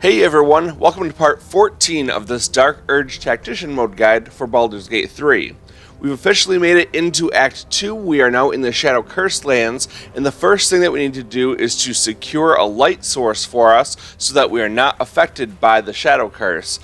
Hey everyone, welcome to part 14 of this Dark Urge Tactician mode guide for Baldur's Gate 3. We've officially made it into Act 2, we are now in the Shadow Cursed lands, and the first thing that we need to do is to secure a light source for us so that we are not affected by the Shadow Curse.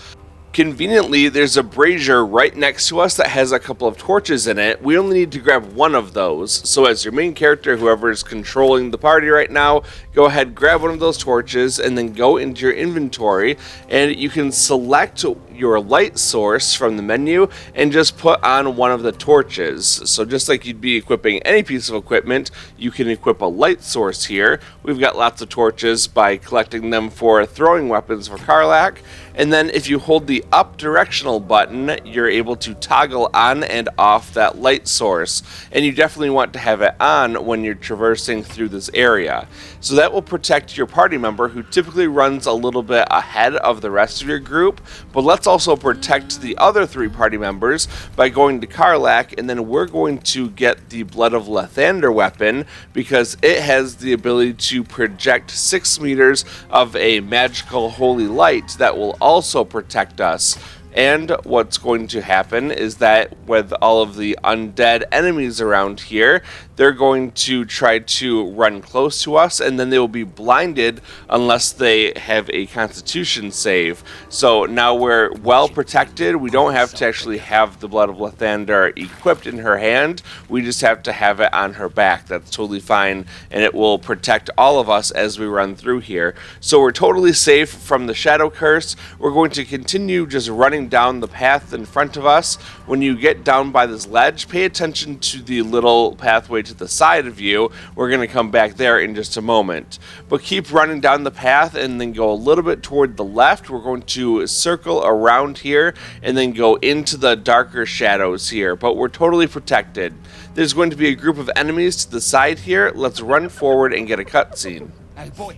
Conveniently, there's a brazier right next to us that has a couple of torches in it. We only need to grab one of those. So as your main character, whoever is controlling the party right now, go ahead, grab one of those torches, and then go into your inventory, and you can select your light source from the menu and just put on one of the torches. So just like you'd be equipping any piece of equipment, you can equip a light source here. We've got lots of torches by collecting them for throwing weapons for Karlach. And then if you hold the up directional button, you're able to toggle on and off that light source. And you definitely want to have it on when you're traversing through this area. So that will protect your party member who typically runs a little bit ahead of the rest of your group. But let's also protect the other three party members by going to Karlach, and then we're going to get the Blood of Lathander weapon because it has the ability to project 6 meters of a magical holy light that will also protect us. And what's going to happen is that with all of the undead enemies around here, they're going to try to run close to us, and then they will be blinded unless they have a Constitution save. So now we're well protected. We don't have to actually have the Blood of Lathander equipped in her hand. We just have to have it on her back. That's totally fine, and it will protect all of us as we run through here. So we're totally safe from the Shadow Curse. We're going to continue just running down the path in front of us. When you get down by this ledge, pay attention to the little pathway to the side of you. We're going to come back there in just a moment. But keep running down the path and then go a little bit toward the left. We're going to circle around here and then go into the darker shadows here. But we're totally protected. There's going to be a group of enemies to the side here. Let's run forward and get a cutscene. Hey boy,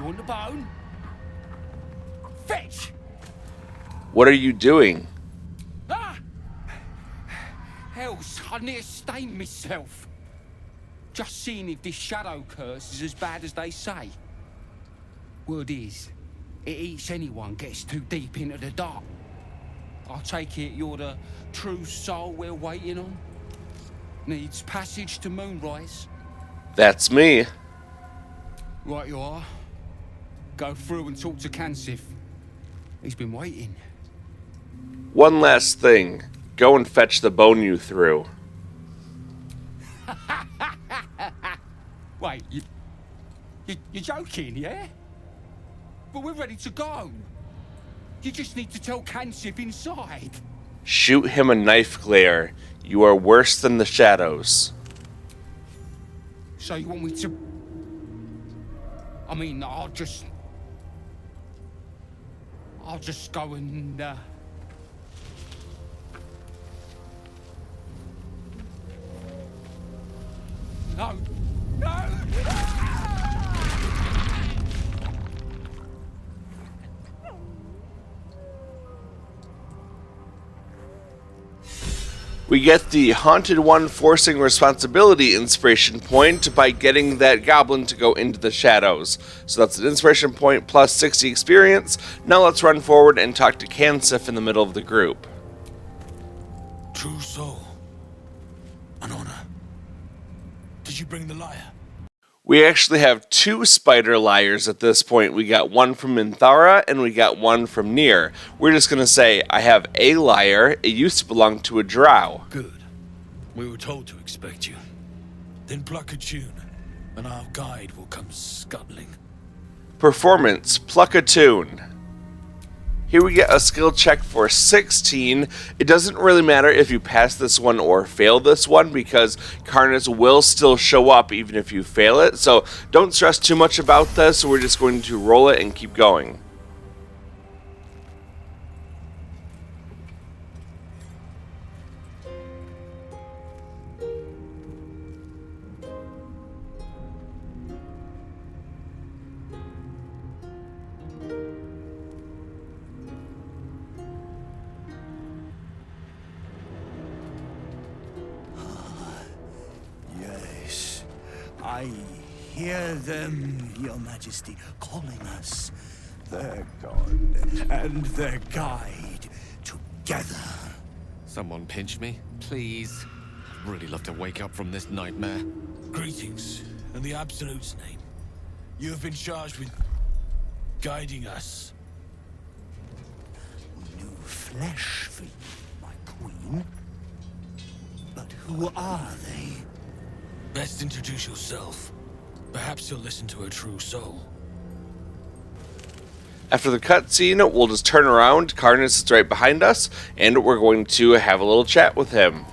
you want the bone? Fetch! What are you doing? Ah! Hells, I near stained myself. Just seeing if this shadow curse is as bad as they say. Word is, it eats anyone gets too deep into the dark. I take it you're the true soul we're waiting on? Needs passage to Moonrise? That's me. Right you are. Go through and talk to Kansif. He's been waiting. One last thing. Go and fetch the bone you threw. Wait, you're joking, yeah? But we're ready to go. You just need to tell Kansif inside. Shoot him a knife glare. You are worse than the shadows. So you want me to... I mean, I'll just go and, No! No! We get the Haunted One Forcing Responsibility inspiration point by getting that goblin to go into the shadows. So that's an inspiration point plus 60 experience. Now let's run forward and talk to Kansif in the middle of the group. True soul. An honor. Did you bring the lyre? We actually have 2 spider lyres at this point. We got one from Minthara and we got one from Nier. We're just going to say, I have a lyre. It used to belong to a drow. Good. We were told to expect you. Then pluck a tune, and our guide will come scuttling. Performance, pluck a tune. Here we get a skill check for 16. It doesn't really matter if you pass this one or fail this one because Karnas will still show up even if you fail it. So don't stress too much about this. We're just going to roll it and keep going. I hear them, Your Majesty, calling us. their god and their guide together. Someone pinch me, please. I'd really love to wake up from this nightmare. Greetings, in the Absolute's name. You have been charged with guiding us. New flesh for you, my queen. But who are they? Best introduce yourself. Perhaps you'll listen to a true soul. After the cutscene, we'll just turn around. Karlach is right behind us, and we're going to have a little chat with him.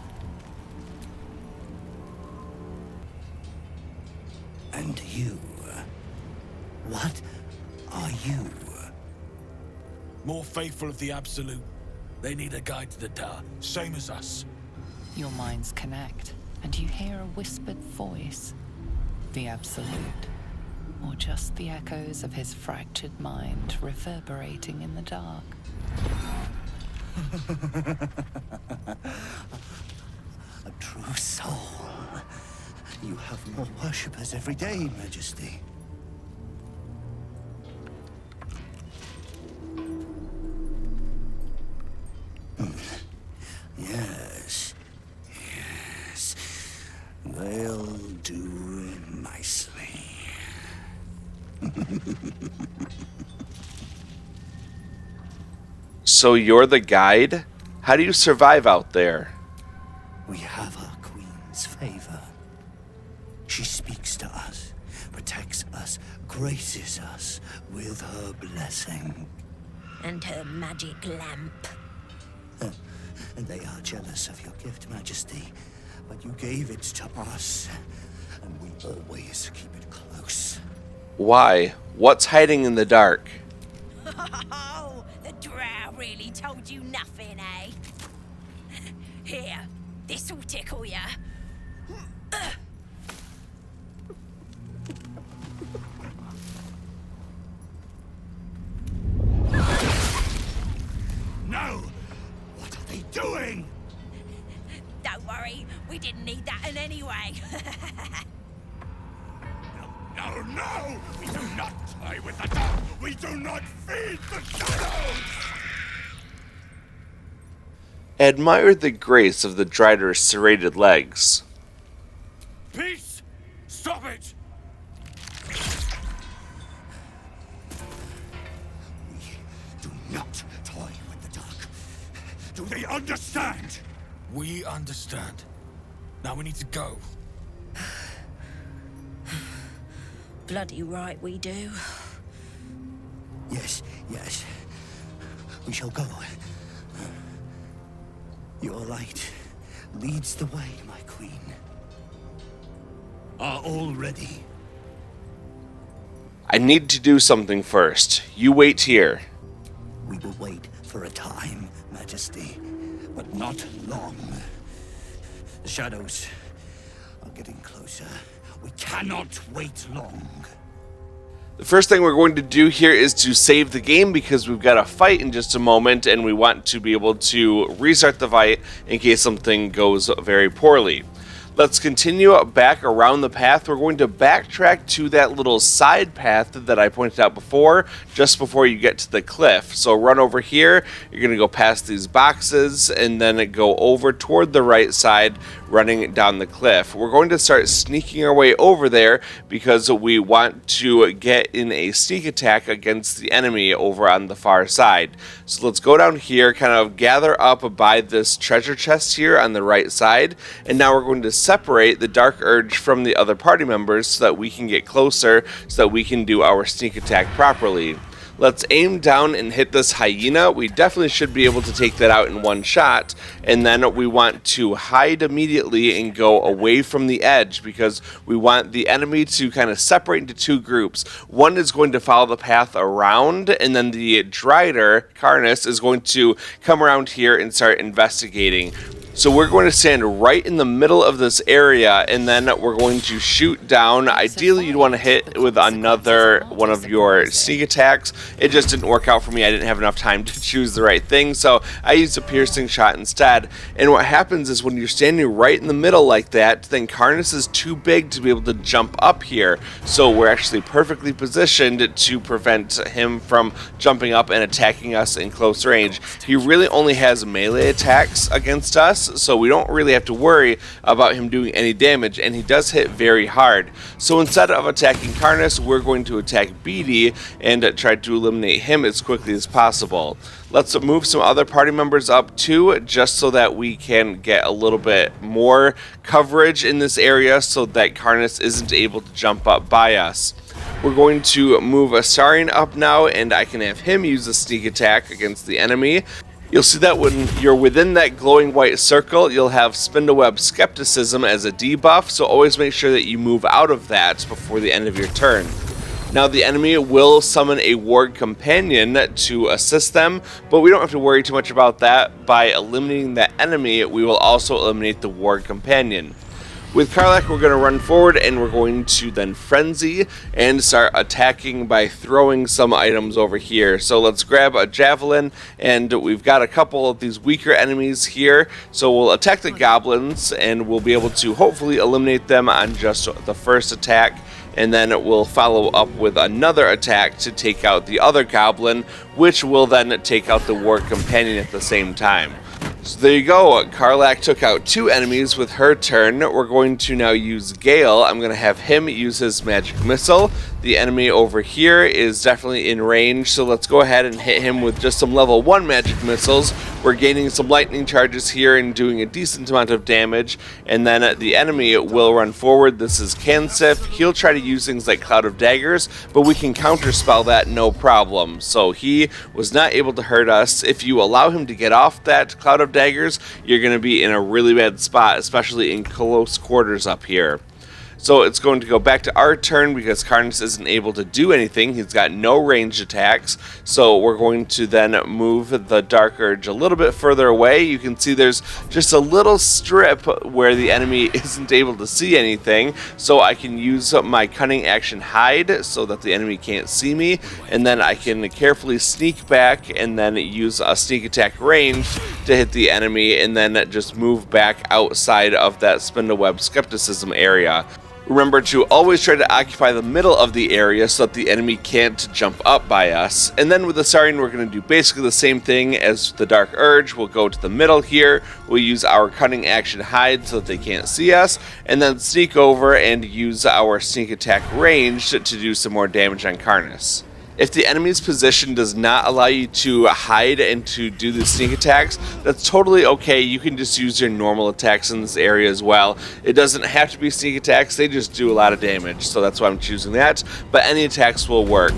And you? What are you? More faithful of the Absolute. They need a guide to the Dar, same as us. Your minds connect, and you hear a whispered voice. The Absolute. Or just the echoes of his fractured mind reverberating in the dark. A true soul. You have more worshippers every day, Majesty. Yes. Yes. They'll do nicely. So you're the guide? How do you survive out there? We have our queen's favor. She speaks to us, protects us, graces us with her blessing. And her magic lamp. And they are jealous of your gift, Majesty. But you gave it to us, and we always keep it close. Why? What's hiding in the dark? Oh, the drow really told you nothing, eh? Here, this'll tickle ya. No! What are they doing? Don't worry, we didn't need that in any way. No, no! We do not toy with the dark! We do not feed the shadows! Admire the grace of the Drider's serrated legs. Peace! Stop it! We do not toy with the dark. Do they understand? We understand. Now we need to go. Bloody right we do. Yes, yes. We shall go. Your light leads the way, my queen. Are all ready? I need to do something first. You wait here. We will wait for a time, Majesty, but not long. The shadows are getting closer. We cannot wait long. The first thing we're going to do here is to save the game because we've got a fight in just a moment and we want to be able to restart the fight in case something goes very poorly. Let's continue back around the path. We're going to backtrack to that little side path that I pointed out before, just before you get to the cliff. So run over here, you're going to go past these boxes, and then go over toward the right side, running down the cliff. We're going to start sneaking our way over there because we want to get in a sneak attack against the enemy over on the far side. So let's go down here, kind of gather up by this treasure chest here on the right side, and now we're going to separate the Dark Urge from the other party members so that we can get closer, so that we can do our sneak attack properly. Let's aim down and hit this hyena. We definitely should be able to take that out in one shot, and then we want to hide immediately and go away from the edge because we want the enemy to kind of separate into two groups. One is going to follow the path around, and then the Drider, Karlach, is going to come around here and start investigating. So we're going to stand right in the middle of this area, and then we're going to shoot down. Ideally, you'd want to hit with another one of your sneak attacks. It just didn't work out for me. I didn't have enough time to choose the right thing, so I used a piercing shot instead. And what happens is when you're standing right in the middle like that, then Karlach is too big to be able to jump up here. So we're actually perfectly positioned to prevent him from jumping up and attacking us in close range. He really only has melee attacks against us, so we don't really have to worry about him doing any damage, and he does hit very hard. So instead of attacking Karlach, we're going to attack Beatty and try to eliminate him as quickly as possible. Let's move some other party members up too, just so that we can get a little bit more coverage in this area so that Karlach isn't able to jump up by us. We're going to move Astarion up now, and I can have him use a sneak attack against the enemy. You'll see that when you're within that glowing white circle, you'll have Spindleweb Skepticism as a debuff, so always make sure that you move out of that before the end of your turn. Now the enemy will summon a Ward Companion to assist them, but we don't have to worry too much about that. By eliminating that enemy, we will also eliminate the Ward Companion. With Karlach, we're going to run forward, and we're going to then Frenzy and start attacking by throwing some items over here. So let's grab a Javelin, and we've got a couple of these weaker enemies here. So we'll attack the Goblins, and we'll be able to hopefully eliminate them on just the first attack. And then we'll follow up with another attack to take out the other Goblin, which will then take out the Ward Companion at the same time. So there you go, Karlach took out 2 enemies with her turn. We're going to now use Gale. I'm going to have him use his magic missile. The enemy over here is definitely in range, so let's go ahead and hit him with just some level 1 magic missiles. We're gaining some lightning charges here and doing a decent amount of damage, and then the enemy will run forward. This is Kansif. He'll try to use things like Cloud of Daggers, but we can counterspell that no problem. So he was not able to hurt us. If you allow him to get off that Cloud of Daggers, you're going to be in a really bad spot, especially in close quarters up here. So it's going to go back to our turn because Karlach isn't able to do anything. He's got no ranged attacks. So we're going to then move the Dark Urge a little bit further away. You can see there's just a little strip where the enemy isn't able to see anything. So I can use my Cunning Action Hide so that the enemy can't see me. And then I can carefully sneak back and then use a sneak attack range to hit the enemy and then just move back outside of that Spindleweb Skepticism area. Remember to always try to occupy the middle of the area so that the enemy can't jump up by us. And then with the Astarion, we're going to do basically the same thing as the Dark Urge. We'll go to the middle here. We'll use our Cunning Action Hide so that they can't see us. And then sneak over and use our sneak attack range to do some more damage on Karlach. If the enemy's position does not allow you to hide and to do the sneak attacks, that's totally okay. You can just use your normal attacks in this area as well. It doesn't have to be sneak attacks, they just do a lot of damage, so that's why I'm choosing that, but any attacks will work.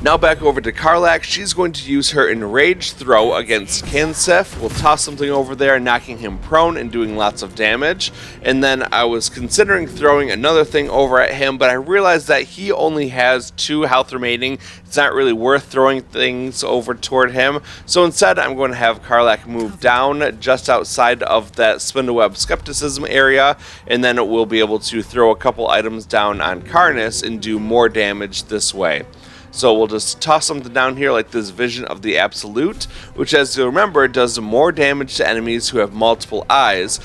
Now back over to Karlach. She's going to use her Enraged Throw against Kansif. We'll toss something over there, knocking him prone and doing lots of damage. And then I was considering throwing another thing over at him, but I realized that he only has 2 health remaining. It's not really worth throwing things over toward him. So instead, I'm going to have Karlach move down just outside of that Spindleweb Skepticism area, and then we'll be able to throw a couple items down on Karlach and do more damage this way. So we'll just toss something down here like this Vision of the Absolute, which, as you remember, does more damage to enemies who have multiple eyes.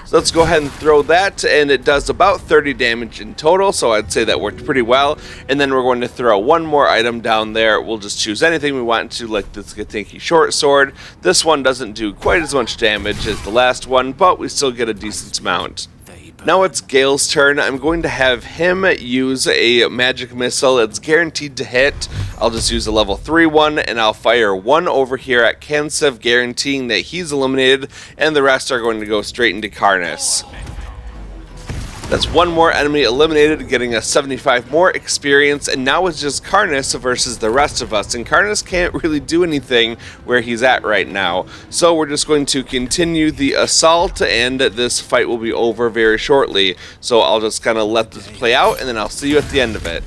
So let's go ahead and throw that, and it does about 30 damage in total, so I'd say that worked pretty well. And then we're going to throw one more item down there. We'll just choose anything we want to, like this Githyanki Short Sword. This one doesn't do quite as much damage as the last one, but we still get a decent amount. Now it's Gale's turn. I'm going to have him use a magic missile. It's guaranteed to hit. I'll just use a level 3 one, and I'll fire one over here at Kansif, guaranteeing that he's eliminated, and the rest are going to go straight into Karlach. That's one more enemy eliminated, getting us 75 more experience, and now it's just Karlach versus the rest of us, and Karlach can't really do anything where he's at right now. So we're just going to continue the assault, and this fight will be over very shortly. So I'll just kind of let this play out, and then I'll see you at the end of it.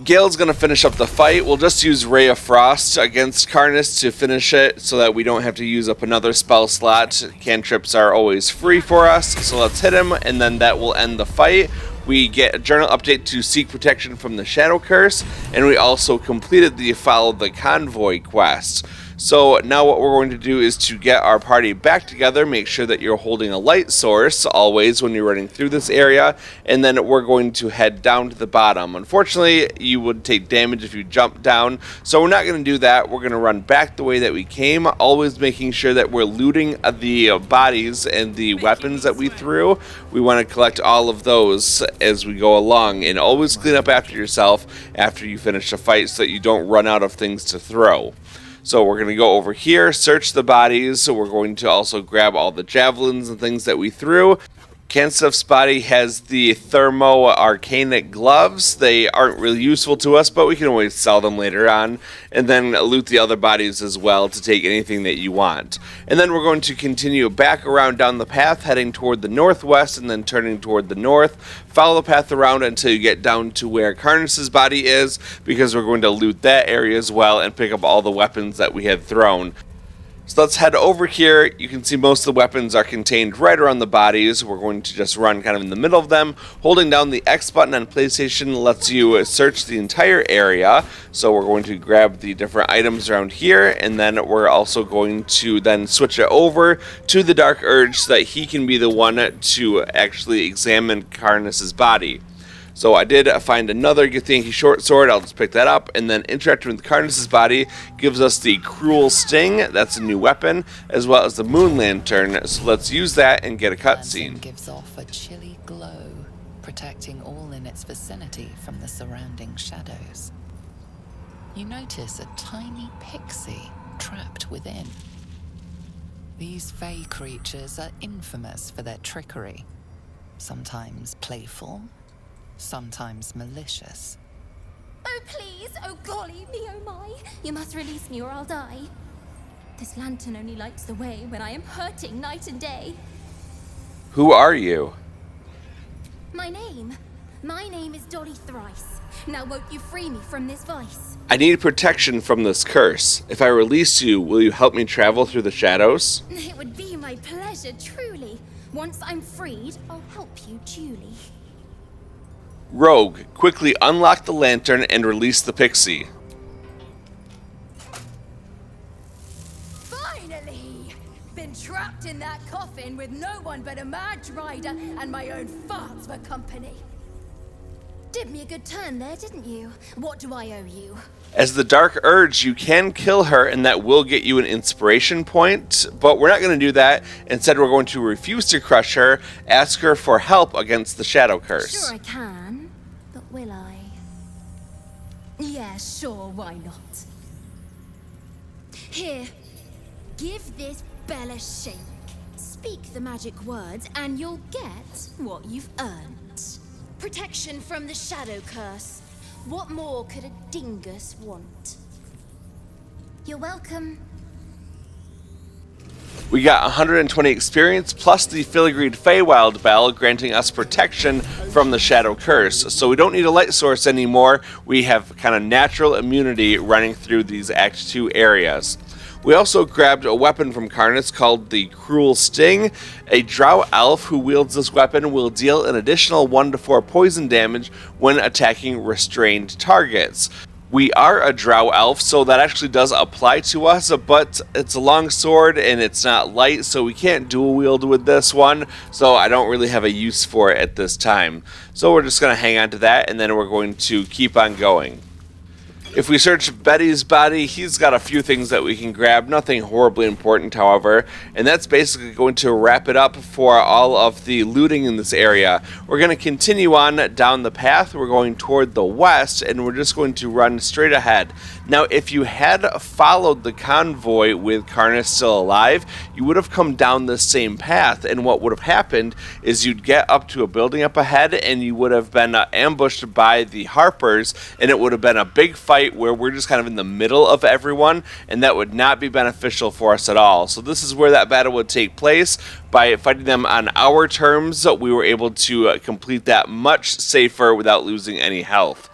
Gale's going to finish up the fight. We'll just use Ray of Frost against Karlach to finish it so that we don't have to use up another spell slot. Cantrips are always free for us, so let's hit him, and then that will end the fight. We get a journal update to seek protection from the Shadow Curse, and we also completed the Follow the Convoy quest. So now what we're going to do is to get our party back together, make sure that you're holding a light source always when you're running through this area, and then we're going to head down to the bottom. Unfortunately, you would take damage if you jump down, so we're not going to do that. We're going to run back the way that we came, always making sure that we're looting the bodies and the weapons that we threw. We want to collect all of those as we go along, and always clean up after yourself after you finish a fight so that you don't run out of things to throw. So we're going to go over here, search the bodies, so we're going to also grab all the javelins and things that we threw. Canstuff's body has the Thermo-Arcanic gloves. They aren't really useful to us, but we can always sell them later on, and then loot the other bodies as well to take anything that you want. And then we're going to continue back around down the path, heading toward the northwest and then turning toward the north. Follow the path around until you get down to where Karlach's body is, because we're going to loot that area as well and pick up all the weapons that we had thrown. So let's head over here. You can see most of the weapons are contained right around the bodies. We're going to just run kind of in the middle of them. Holding down the X button on PlayStation lets you search the entire area. So we're going to grab the different items around here, and then we're also going to then switch it over to the Dark Urge so that he can be the one to actually examine Karlach's body. So I did find another Githyanki short sword. I'll just pick that up, and then interacting with Karlach's body gives us the Cruel Sting. That's a new weapon, as well as the Moon Lantern. So let's use that and get a cutscene. Gives off a chilly glow, protecting all in its vicinity from the surrounding shadows. You notice a tiny pixie trapped within. These fey creatures are infamous for their trickery, sometimes playful, sometimes malicious. Oh please, oh golly me, oh my. You must release me or I'll die. This lantern only lights the way when I am hurting night and day. Who are you? My name is Dolly Thrice. Now won't you free me from this vice? I need protection from this curse. If I release you, will you help me travel through the shadows? It would be my pleasure, truly. Once I'm freed, I'll help you duly. Rogue, quickly unlock the lantern and release the pixie. Finally! Been trapped in that coffin with no one but a mad rider and my own farts for company. Did me a good turn there, didn't you? What do I owe you? As the Dark Urge, you can kill her, and that will get you an inspiration point, but we're not going to do that. Instead, we're going to refuse to crush her, ask her for help against the Shadow Curse. Sure I can, but will I? Yeah, sure, why not? Here, give this bell a shake. Speak the magic words, and you'll get what you've earned. Protection from the Shadow Curse. What more could a dingus want? You're welcome. We got 120 experience plus the filigreed Feywild Bell, granting us protection from the Shadow Curse. So we don't need a light source anymore. We have kind of natural immunity running through these Act 2 areas. We also grabbed a weapon from Karlach called the Cruel Sting. A drow elf who wields this weapon will deal an additional 1 to 4 poison damage when attacking restrained targets. We are a drow elf, so that actually does apply to us, but it's a long sword and it's not light, so we can't dual wield with this one, so I don't really have a use for it at this time. So we're just going to hang on to that, and then we're going to keep on going. If we search Betty's body, he's got a few things that we can grab, nothing horribly important, however, and that's basically going to wrap it up for all of the looting in this area. We're going to continue on down the path. We're going toward the west, and we're just going to run straight ahead. Now, if you had followed the convoy with Karlach still alive, you would have come down this same path, and what would have happened is you'd get up to a building up ahead, and you would have been ambushed by the Harpers, and it would have been a big fight where we're just kind of in the middle of everyone, and that would not be beneficial for us at all. So this is where that battle would take place. By fighting them on our terms, we were able to complete that much safer without losing any health.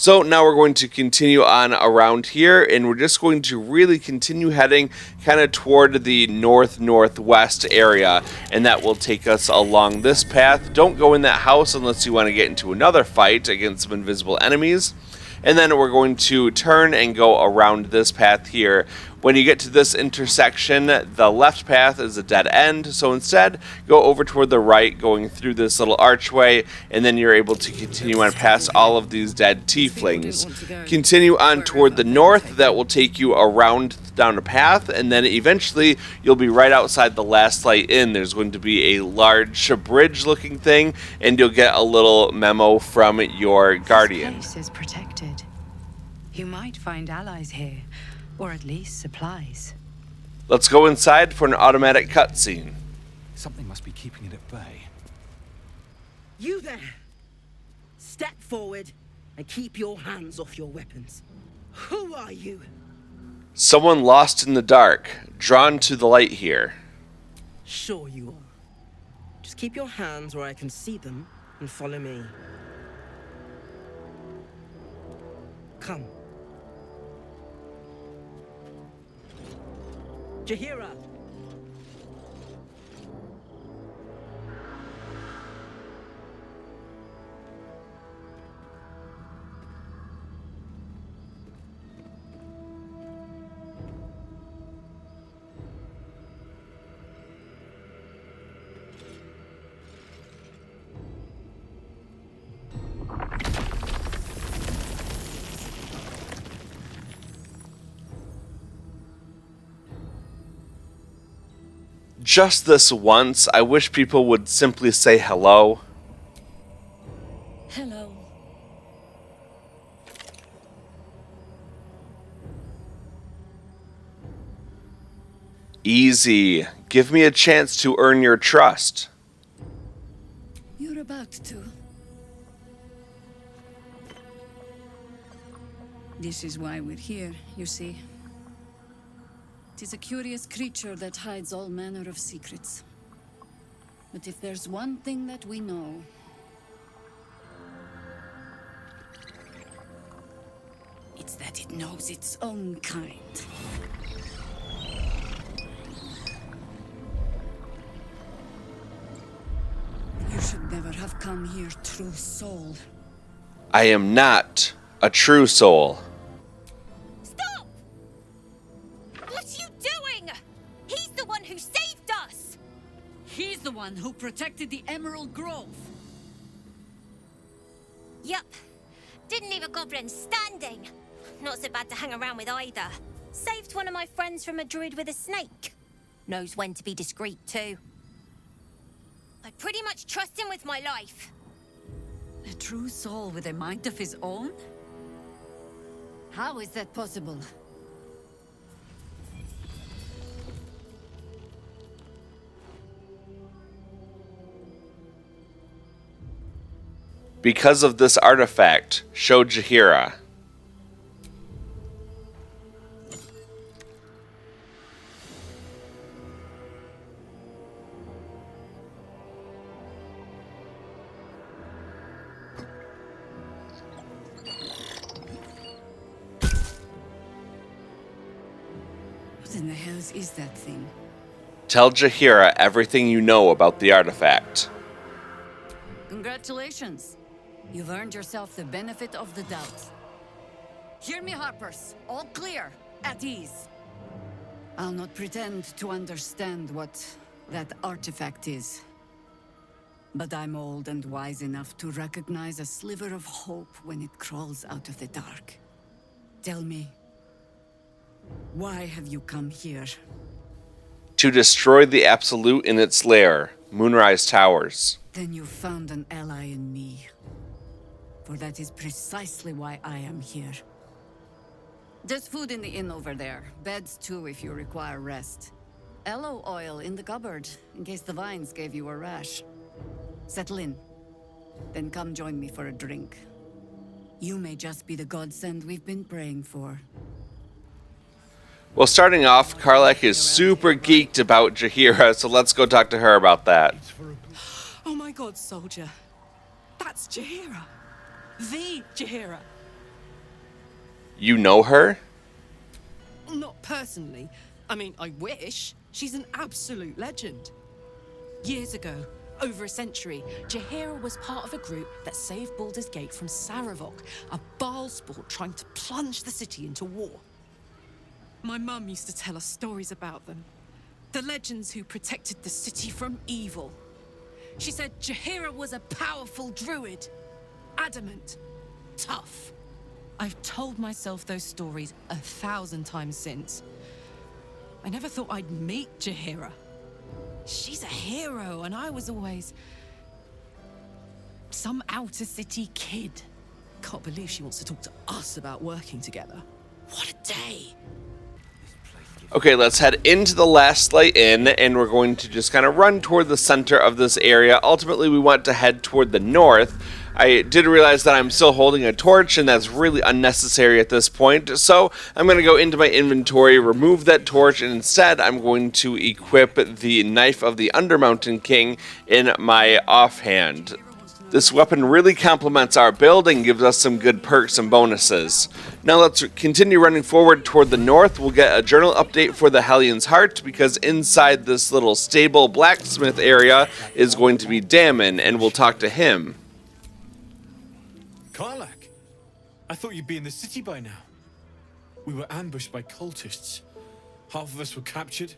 So now we're going to continue on around here, and we're just going to really continue heading kind of toward the northwest area, and that will take us along this path. Don't go in that house unless you want to get into another fight against some invisible enemies. And then we're going to turn and go around this path here. When you get to this intersection, the left path is a dead end, so instead go over toward the right, going through this little archway, and then you're able to continue on past all of these dead tieflings. Continue on toward the north, that will take you around down a path, and then eventually you'll be right outside the Last Light Inn. There's going to be a large bridge looking thing, and you'll get a little memo from your guardian. This place is protected. You might find allies here, or at least supplies. Let's go inside for an automatic cutscene. Something must be keeping it at bay. You there! Step forward and keep your hands off your weapons. Who are you? Someone lost in the dark, drawn to the light here. Sure you are. Just keep your hands where I can see them and follow me. Come. Jaheira! Just this once, I wish people would simply say hello. Hello. Easy. Give me a chance to earn your trust. You're about to. This is why we're here, you see. It is a curious creature that hides all manner of secrets. But if there's one thing that we know, it's that it knows its own kind. You should never have come here, true soul. I am not a true soul. Stop! What are you doing? He's the one who saved us! He's the one who protected the Emerald Grove. Yup. Didn't leave a goblin standing. Not so bad to hang around with either. Saved one of my friends from a druid with a snake. Knows when to be discreet too. I pretty much trust him with my life. A true soul with a mind of his own? How is that possible? Because of this artifact, show Jaheira. What in the hells is that thing? Tell Jaheira everything you know about the artifact. Congratulations. You've earned yourself the benefit of the doubt. Hear me, Harpers. All clear. At ease. I'll not pretend to understand what that artifact is. But I'm old and wise enough to recognize a sliver of hope when it crawls out of the dark. Tell me, why have you come here? To destroy the Absolute in its lair, Moonrise Towers. Then you found an ally in me. For that is precisely why I am here. There's food in the inn over there. Beds too if you require rest. Aloe oil in the cupboard, in case the vines gave you a rash. Settle in. Then come join me for a drink. You may just be the godsend we've been praying for. Well, starting off, Karlach is super geeked about Jaheira, so let's go talk to her about that. Oh my god, soldier. That's Jaheira. The Jaheira. You know her? Not personally. I mean, I wish. She's an absolute legend. Years ago, over a century, Jaheira was part of a group that saved Baldur's Gate from Saravok, a Baalsport trying to plunge the city into war. My mum used to tell us stories about them. The legends who protected the city from evil. She said Jaheira was a powerful druid. Adamant. Tough. I've told myself those stories 1,000 times since. I never thought I'd meet Jaheira. She's a hero, and I was always some outer city kid. Can't believe she wants to talk to us about working together. What a day! Okay, let's head into the Last Light Inn, and we're going to just kind of run toward the center of this area. Ultimately, we want to head toward the north. I did realize that I'm still holding a torch, and that's really unnecessary at this point, so I'm going to go into my inventory, remove that torch, and instead I'm going to equip the Knife of the Undermountain King in my offhand. This weapon really complements our build and gives us some good perks and bonuses. Now let's continue running forward toward the north. We'll get a journal update for the Hellion's Heart, because inside this little stable blacksmith area is going to be Dammon, and we'll talk to him. Karlach, I thought you'd be in the city by now. We were ambushed by cultists. Half of us were captured,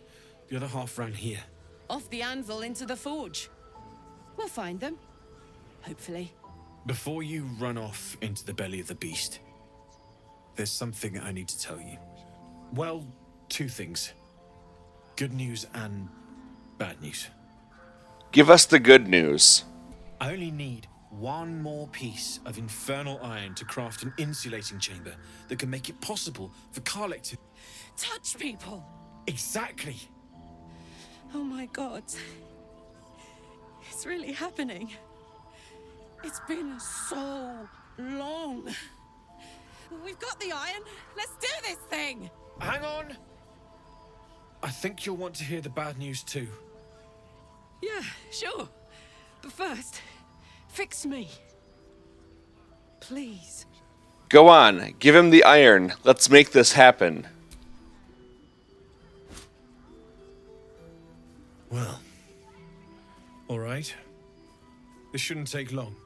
the other half ran here. Off the anvil into the forge. We'll find them. Hopefully. Before you run off into the belly of the beast, there's something I need to tell you. Well, two things. Good news and bad news. Give us the good news. I only need one more piece of infernal iron to craft an insulating chamber that can make it possible for Karlach to touch people. Exactly. Oh my god. It's really happening. It's been so long. We've got the iron. Let's do this thing. Hang on. I think you'll want to hear the bad news too. Yeah, sure. But first, fix me. Please. Go on, give him the iron. Let's make this happen. Well, all right. This shouldn't take long.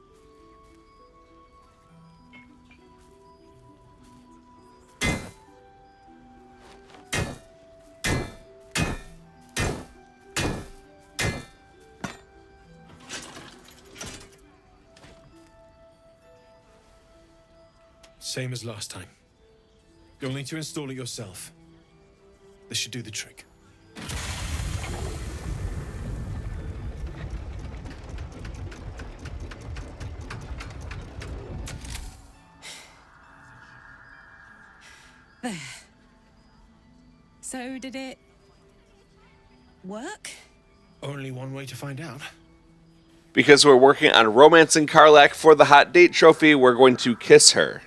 Same as last time. You'll need to install it yourself. This should do the trick. There. So did it work? Only one way to find out. Because we're working on romancing Karlach for the hot date trophy, we're going to kiss her.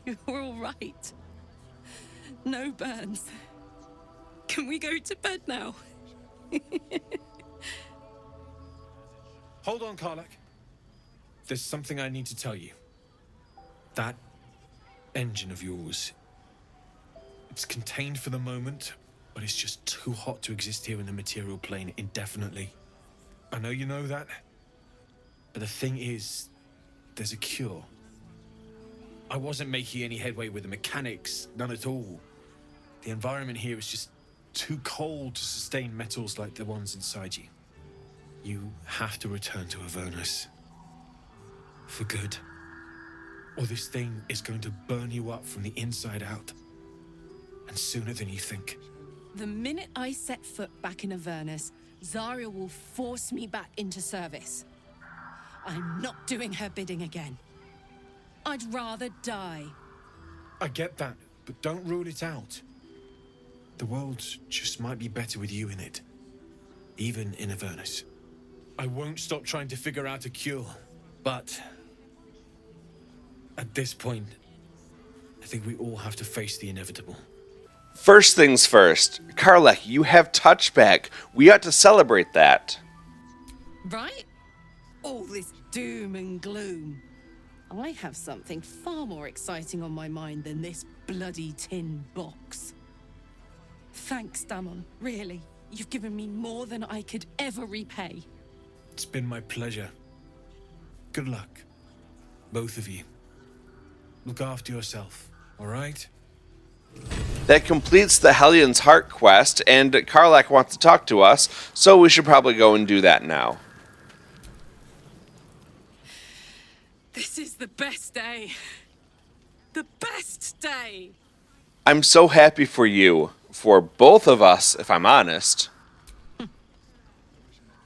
You're all right. No burns. Can we go to bed now? Hold on, Karlach. There's something I need to tell you. That engine of yours, it's contained for the moment, but it's just too hot to exist here in the material plane indefinitely. I know you know that, but the thing is, there's a cure. I wasn't making any headway with the mechanics, none at all. The environment here is just too cold to sustain metals like the ones inside you. You have to return to Avernus. For good. Or this thing is going to burn you up from the inside out. And sooner than you think. The minute I set foot back in Avernus, Zarya will force me back into service. I'm not doing her bidding again. I'd rather die. I get that, but don't rule it out. The world just might be better with you in it. Even in Avernus. I won't stop trying to figure out a cure, but At this point, I think we all have to face the inevitable. First things first, Karlach, you have touchback. We ought to celebrate that. Right? All this doom and gloom. I have something far more exciting on my mind than this bloody tin box. Thanks, Dammon. Really, you've given me more than I could ever repay. It's been my pleasure. Good luck, both of you. Look after yourself, all right? That completes the Hellion's Heart quest, and Karlach wants to talk to us, so we should probably go and do that now. This is the best day. The best day! I'm so happy for you. For both of us, if I'm honest.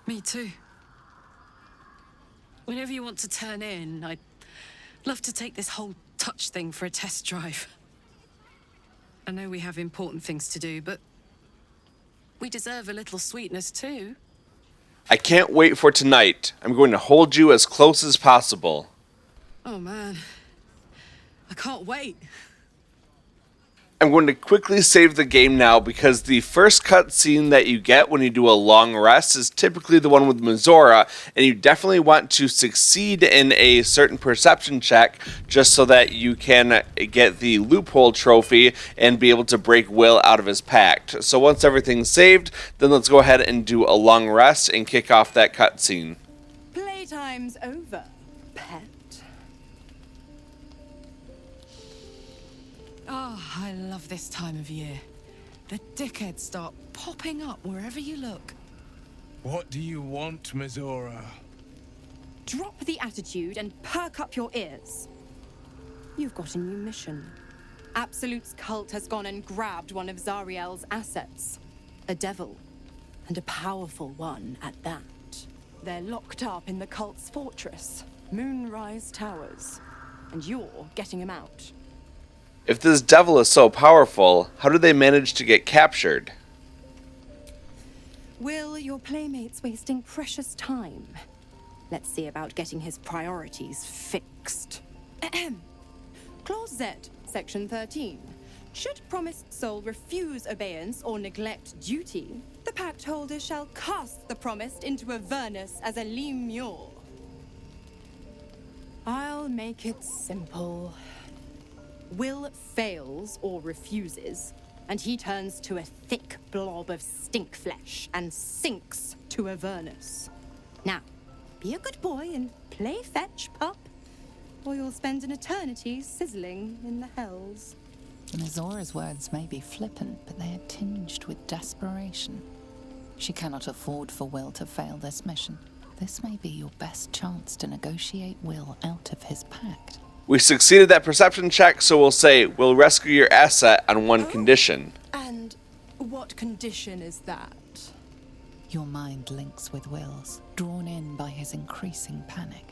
Me too. Whenever you want to turn in, I'd love to take this whole touch thing for a test drive. I know we have important things to do, but we deserve a little sweetness too. I can't wait for tonight. I'm going to hold you as close as possible. Oh man, I can't wait. I'm going to quickly save the game now because the first cutscene that you get when you do a long rest is typically the one with Mizora, and you definitely want to succeed in a certain perception check just so that you can get the loophole trophy and be able to break Will out of his pact. So once everything's saved, then let's go ahead and do a long rest and kick off that cutscene. Playtime's over, pet. Oh, I love this time of year. The dickheads start popping up wherever you look. What do you want, Mizora? Drop the attitude and perk up your ears. You've got a new mission. Absolute's cult has gone and grabbed one of Zariel's assets. A devil. And a powerful one at that. They're locked up in the cult's fortress, Moonrise Towers. And you're getting him out. If this devil is so powerful, how did they manage to get captured? Will, your playmate's wasting precious time. Let's see about getting his priorities fixed. Clause Z, Section 13. Should promised soul refuse obeyance or neglect duty, the pact holder shall cast the promised into Avernus as a lemure. I'll make it simple. Will fails or refuses, and he turns to a thick blob of stink flesh and sinks to Avernus. Now, be a good boy and play fetch, pup, or you'll spend an eternity sizzling in the hells. Mizora's words may be flippant, but they are tinged with desperation. She cannot afford for Will to fail this mission. This may be your best chance to negotiate Will out of his pact. We succeeded that perception check, so we'll say, we'll rescue your asset on one condition. And what condition is that? Your mind links with Will's, drawn in by his increasing panic.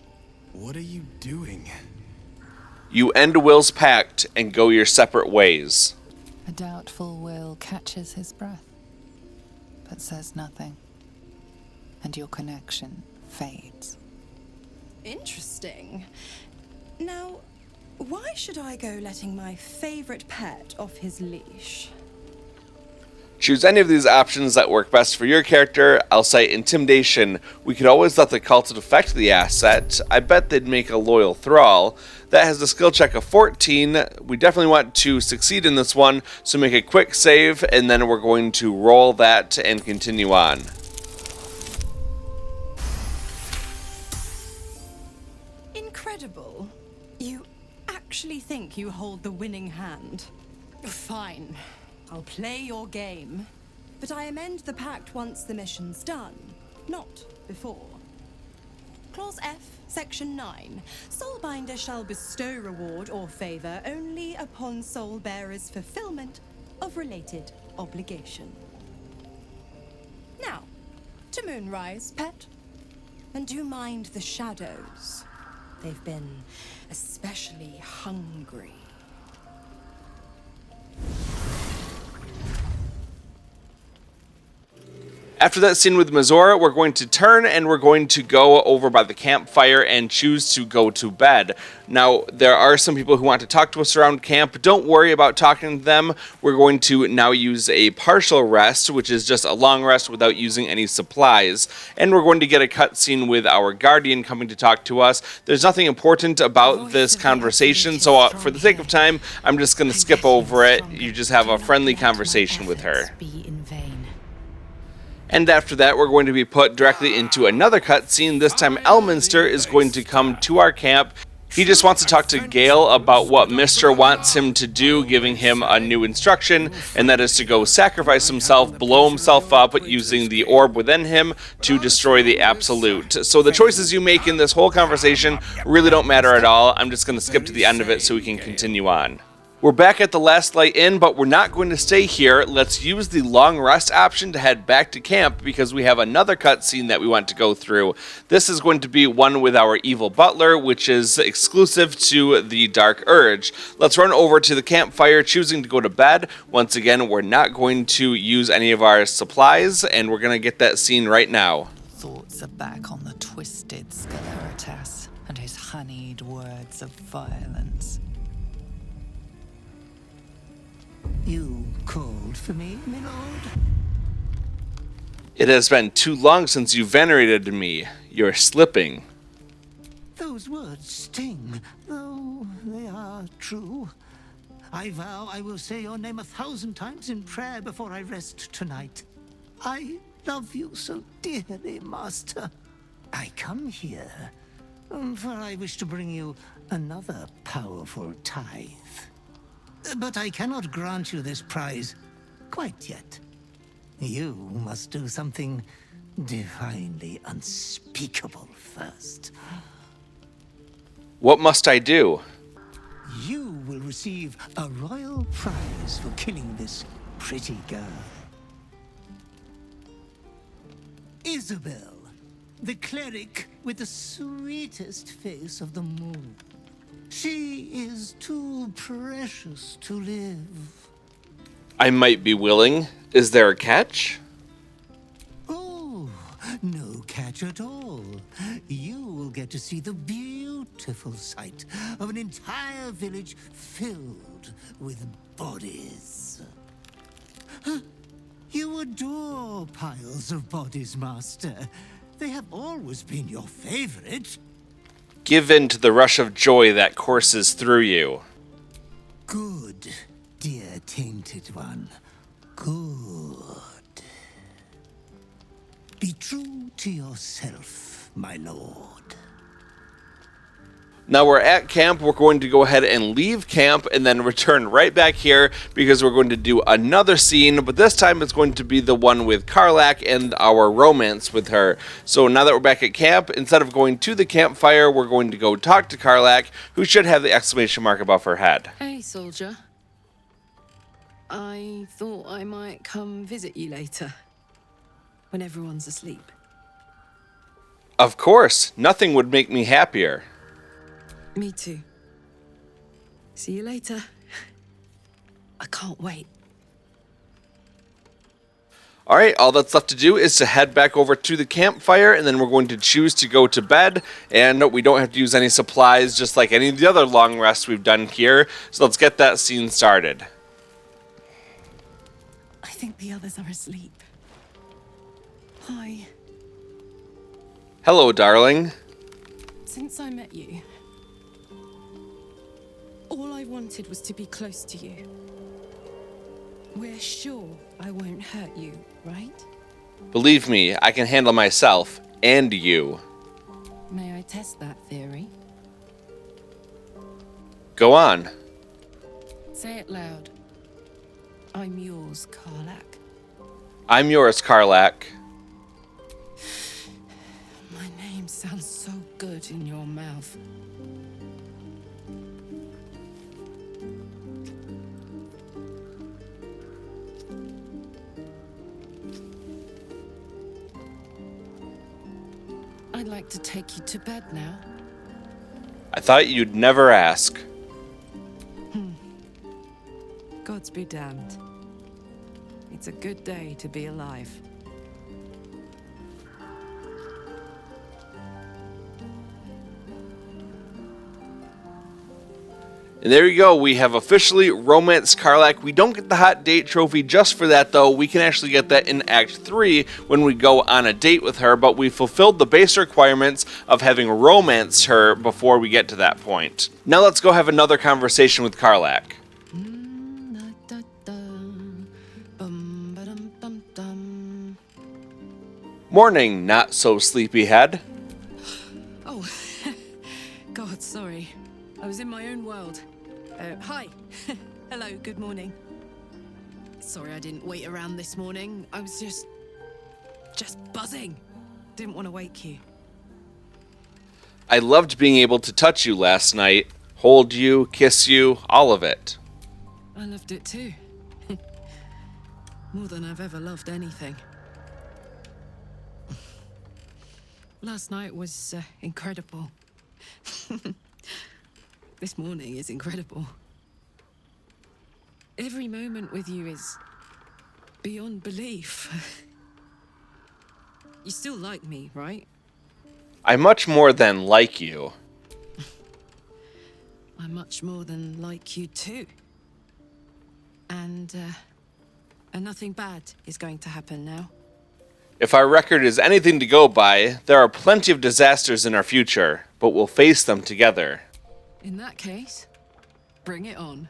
What are you doing? You end Will's pact and go your separate ways. A doubtful Will catches his breath, but says nothing, and your connection fades. Interesting. Now, why should I go letting my favorite pet off his leash? Choose any of these options that work best for your character. I'll say intimidation. We could always let the cult affect the asset. I bet they'd make a loyal thrall. That has a skill check of 14. We definitely want to succeed in this one, so make a quick save, and then we're going to roll that and continue on. Incredible. You actually think you hold the winning hand? Fine. I'll play your game. But I amend the pact once the mission's done, not before. Clause F, Section 9. Soulbinder shall bestow reward or favor only upon soul bearer's fulfillment of related obligation. Now, to Moonrise, pet. And do mind the shadows. They've been especially hungry. After that scene with Mizora, we're going to turn and we're going to go over by the campfire and choose to go to bed. Now, there are some people who want to talk to us around camp. Don't worry about talking to them. We're going to now use a partial rest, which is just a long rest without using any supplies. And we're going to get a cutscene with our guardian coming to talk to us. There's nothing important about this conversation, so for the sake of time, I'm just going to skip over it. You just have a friendly conversation with her. And after that, we're going to be put directly into another cutscene. This time, Elminster is going to come to our camp. He just wants to talk to Gale about what Mr. wants him to do, giving him a new instruction, and that is to go sacrifice himself, blow himself up using the orb within him to destroy the Absolute. So the choices you make in this whole conversation really don't matter at all. I'm just going to skip to the end of it so we can continue on. We're back at the Last Light Inn, but we're not going to stay here. Let's use the long rest option to head back to camp because we have another cutscene that we want to go through. This is going to be one with our evil Butler, which is exclusive to the Dark Urge. Let's run over to the campfire, choosing to go to bed. Once again, we're not going to use any of our supplies, and we're going to get that scene right now. Thoughts are back on the twisted Scaleritas and his honeyed words of violence. You called for me, my lord? It has been too long since you venerated me. You're slipping. Those words sting, though they are true. I vow I will say your name 1,000 times in prayer before I rest tonight. I love you so dearly, Master. I come here, for I wish to bring you another powerful tithe. But I cannot grant you this prize quite yet. You must do something divinely unspeakable first. What must I do? You will receive a royal prize for killing this pretty girl. Isobel, the cleric with the sweetest face of them all. She is too precious to live. I might be willing. Is there a catch? Oh, no catch at all. You will get to see the beautiful sight of an entire village filled with bodies. You adore piles of bodies, Master. They have always been your favorite. Give in to the rush of joy that courses through you. Good, dear tainted one. Good. Be true to yourself, my lord. Now we're at camp. We're going to go ahead and leave camp and then return right back here because we're going to do another scene, but this time it's going to be the one with Karlach and our romance with her. So now that we're back at camp, instead of going to the campfire, we're going to go talk to Karlach, who should have the exclamation mark above her head. Hey, soldier. I thought I might come visit you later, when everyone's asleep. Of course, nothing would make me happier. Me too. See you later. I can't wait. Alright, all that's left to do is to head back over to the campfire, and then we're going to choose to go to bed, and we don't have to use any supplies, just like any of the other long rests we've done here. So let's get that scene started. I think the others are asleep. Hi. Hello, darling. Since I met you, all I wanted was to be close to you. We're sure I won't hurt you, right? Believe me, I can handle myself, and you. May I test that theory? Go on. Say it loud. I'm yours, Karlach. I'm yours, Karlach. My name sounds so good in your mouth. I'd like to take you to bed now. I thought you'd never ask. Gods be damned. It's a good day to be alive. And there you go, we have officially romanced Karlach. We don't get the hot date trophy just for that though, we can actually get that in Act 3 when we go on a date with her, but we fulfilled the base requirements of having romanced her before we get to that point. Now let's go have another conversation with Karlach. Morning, not so sleepyhead. Oh, God, sorry. I was in my own world. Hi. Hello, good morning. Sorry I didn't wait around this morning. I was just buzzing. Didn't want to wake you. I loved being able to touch you last night. Hold you, kiss you, all of it. I loved it too. More than I've ever loved anything. Last night was incredible. This morning is incredible. Every moment with you is beyond belief. You still like me, right? I much more than like you. I much more than like you too. And nothing bad is going to happen now. If our record is anything to go by, there are plenty of disasters in our future, but we'll face them together. In that case, bring it on.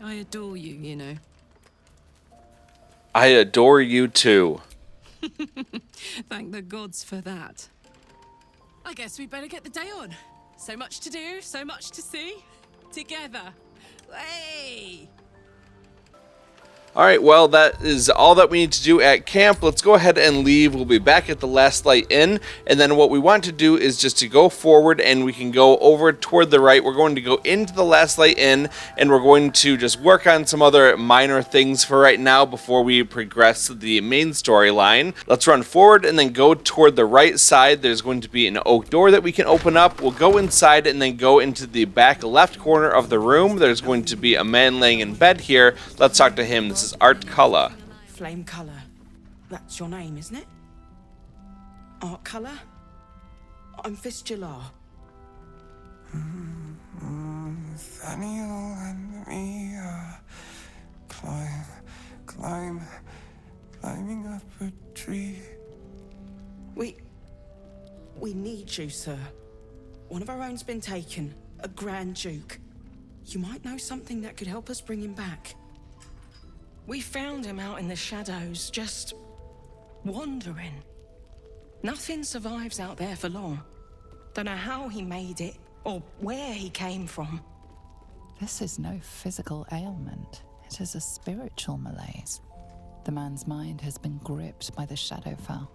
I adore you, you know. I adore you too. Thank the gods for that. I guess we'd better get the day on. So much to do, so much to see. Together. Hey! Alright, well, that is all that we need to do at camp. Let's go ahead and leave. We'll be back at the Last Light Inn. And then what we want to do is just to go forward and we can go over toward the right. We're going to go into the Last Light Inn and we're going to just work on some other minor things for right now before we progress to the main storyline. Let's run forward and then go toward the right side. There's going to be an oak door that we can open up. We'll go inside and then go into the back left corner of the room. There's going to be a man laying in bed here. Let's talk to him. This is Art Cullagh. Flame Cullagh. That's your name, isn't it? Art Cullagh? I'm Fistula. Nathaniel and me climbing up a tree. We need you, sir. One of our own's been taken, a Grand Duke. You might know something that could help us bring him back. We found him out in the shadows, just wandering. Nothing survives out there for long. Don't know how he made it, or where he came from. This is no physical ailment. It is a spiritual malaise. The man's mind has been gripped by the Shadowfell,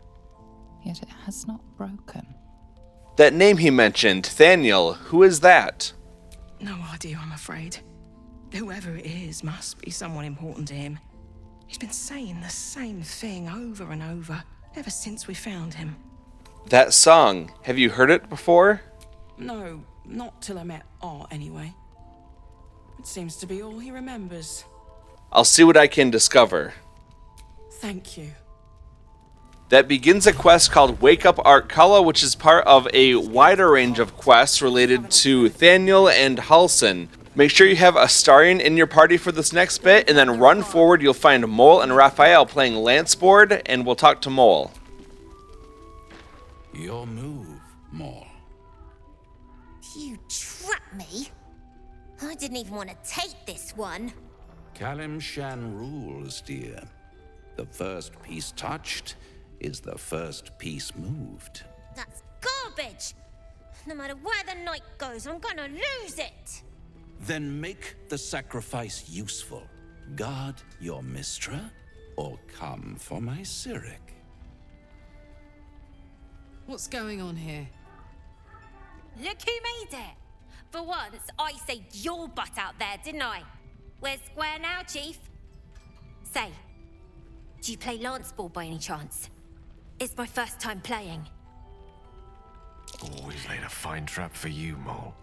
yet it has not broken. That name he mentioned, Thaniel, who is that? No idea, I'm afraid. Whoever it is must be someone important to him. He's been saying the same thing over and over, ever since we found him. That song, have you heard it before? No, not till I met Art, anyway. It seems to be all he remembers. I'll see what I can discover. Thank you. That begins a quest called Wake Up Art Cullagh, which is part of a wider range of quests related to Thaniel and Halsin. Make sure you have Astarion in your party for this next bit, and then run forward. You'll find Mole and Raphael playing Lanceboard, and we'll talk to Mole. Your move, Mole. You trapped me? I didn't even want to take this one. Kalimshan rules, dear. The first piece touched is the first piece moved. That's garbage! No matter where the night goes, I'm gonna lose it! Then make the sacrifice useful. Guard your Mistra, or come for my Cyric. What's going on here? Look who made it! For once, I saved your butt out there, didn't I? We're square now, Chief. Say, do you play Lanceball by any chance? It's my first time playing. Always laid a fine trap for you, Mole.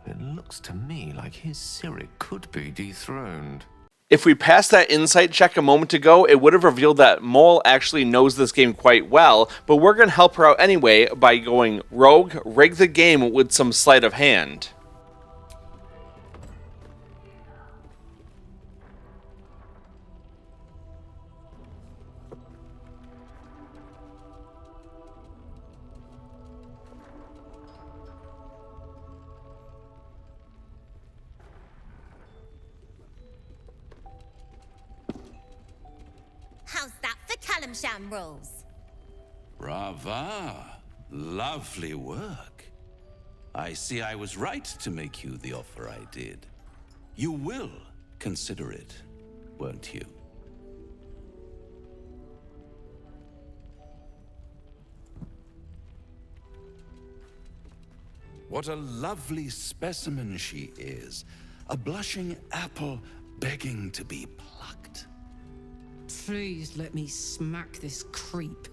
It looks to me like his Cyric could be dethroned. If we passed that insight check a moment ago, it would have revealed that Mole actually knows this game quite well, but we're going to help her out anyway by going rogue, rig the game with some sleight of hand. Sham rules. Brava. Lovely work. I see I was right to make you the offer I did. You will consider it, won't you? What a lovely specimen she is. A blushing apple begging to be plucked. Please let me smack this creep.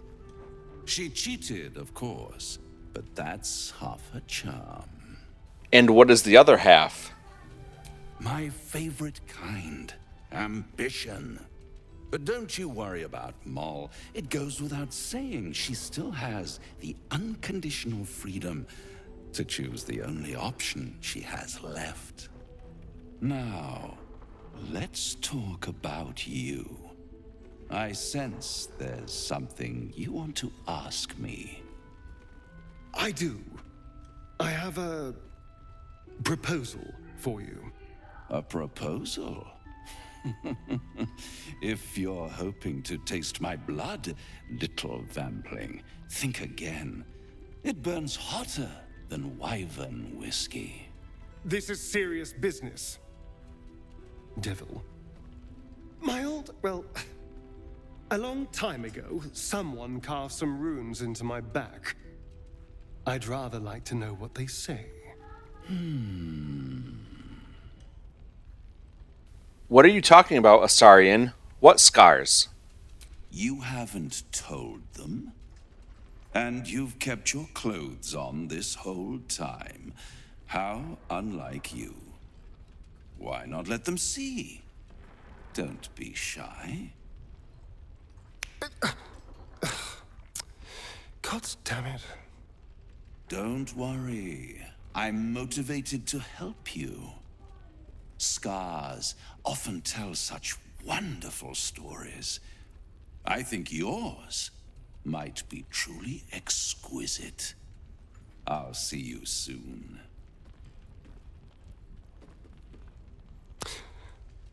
She cheated, of course, but that's half her charm. And what is the other half? My favorite kind, ambition. But don't you worry about Moll. It goes without saying she still has the unconditional freedom to choose the only option she has left. Now, let's talk about you. I sense there's something you want to ask me. I do. I have a proposal for you. A proposal? If you're hoping to taste my blood, little vampling, think again. It burns hotter than wyvern whiskey. This is serious business. Devil. A long time ago, someone carved some runes into my back. I'd rather like to know what they say. What are you talking about, Astarion? What scars? You haven't told them? And you've kept your clothes on this whole time. How unlike you. Why not let them see? Don't be shy. God damn it. Don't worry. I'm motivated to help you. Scars often tell such wonderful stories. I think yours might be truly exquisite. I'll see you soon.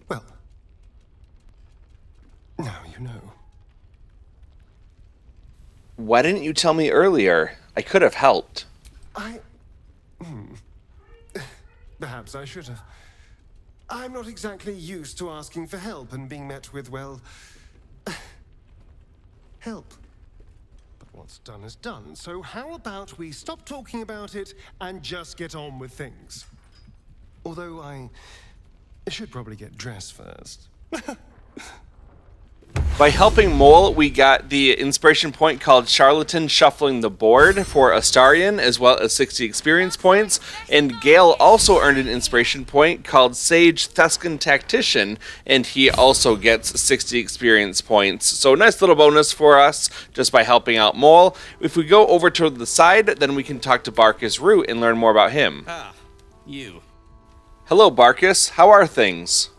Well, now you know. Why didn't you tell me earlier? I could have helped. Perhaps I should have. I'm not exactly used to asking for help and being met with, well, help. But what's done is done, so how about we stop talking about it and just get on with things? Although I should probably get dressed first. By helping Mole, we got the inspiration point called Charlatan Shuffling the Board for Astarion, as well as 60 experience points. And Gale also earned an inspiration point called Sage Thescan Tactician, and he also gets 60 experience points. So nice little bonus for us just by helping out Mole. If we go over to the side, then we can talk to Barcus Wroot and learn more about him. Ah, you. Hello, Barcus. How are things?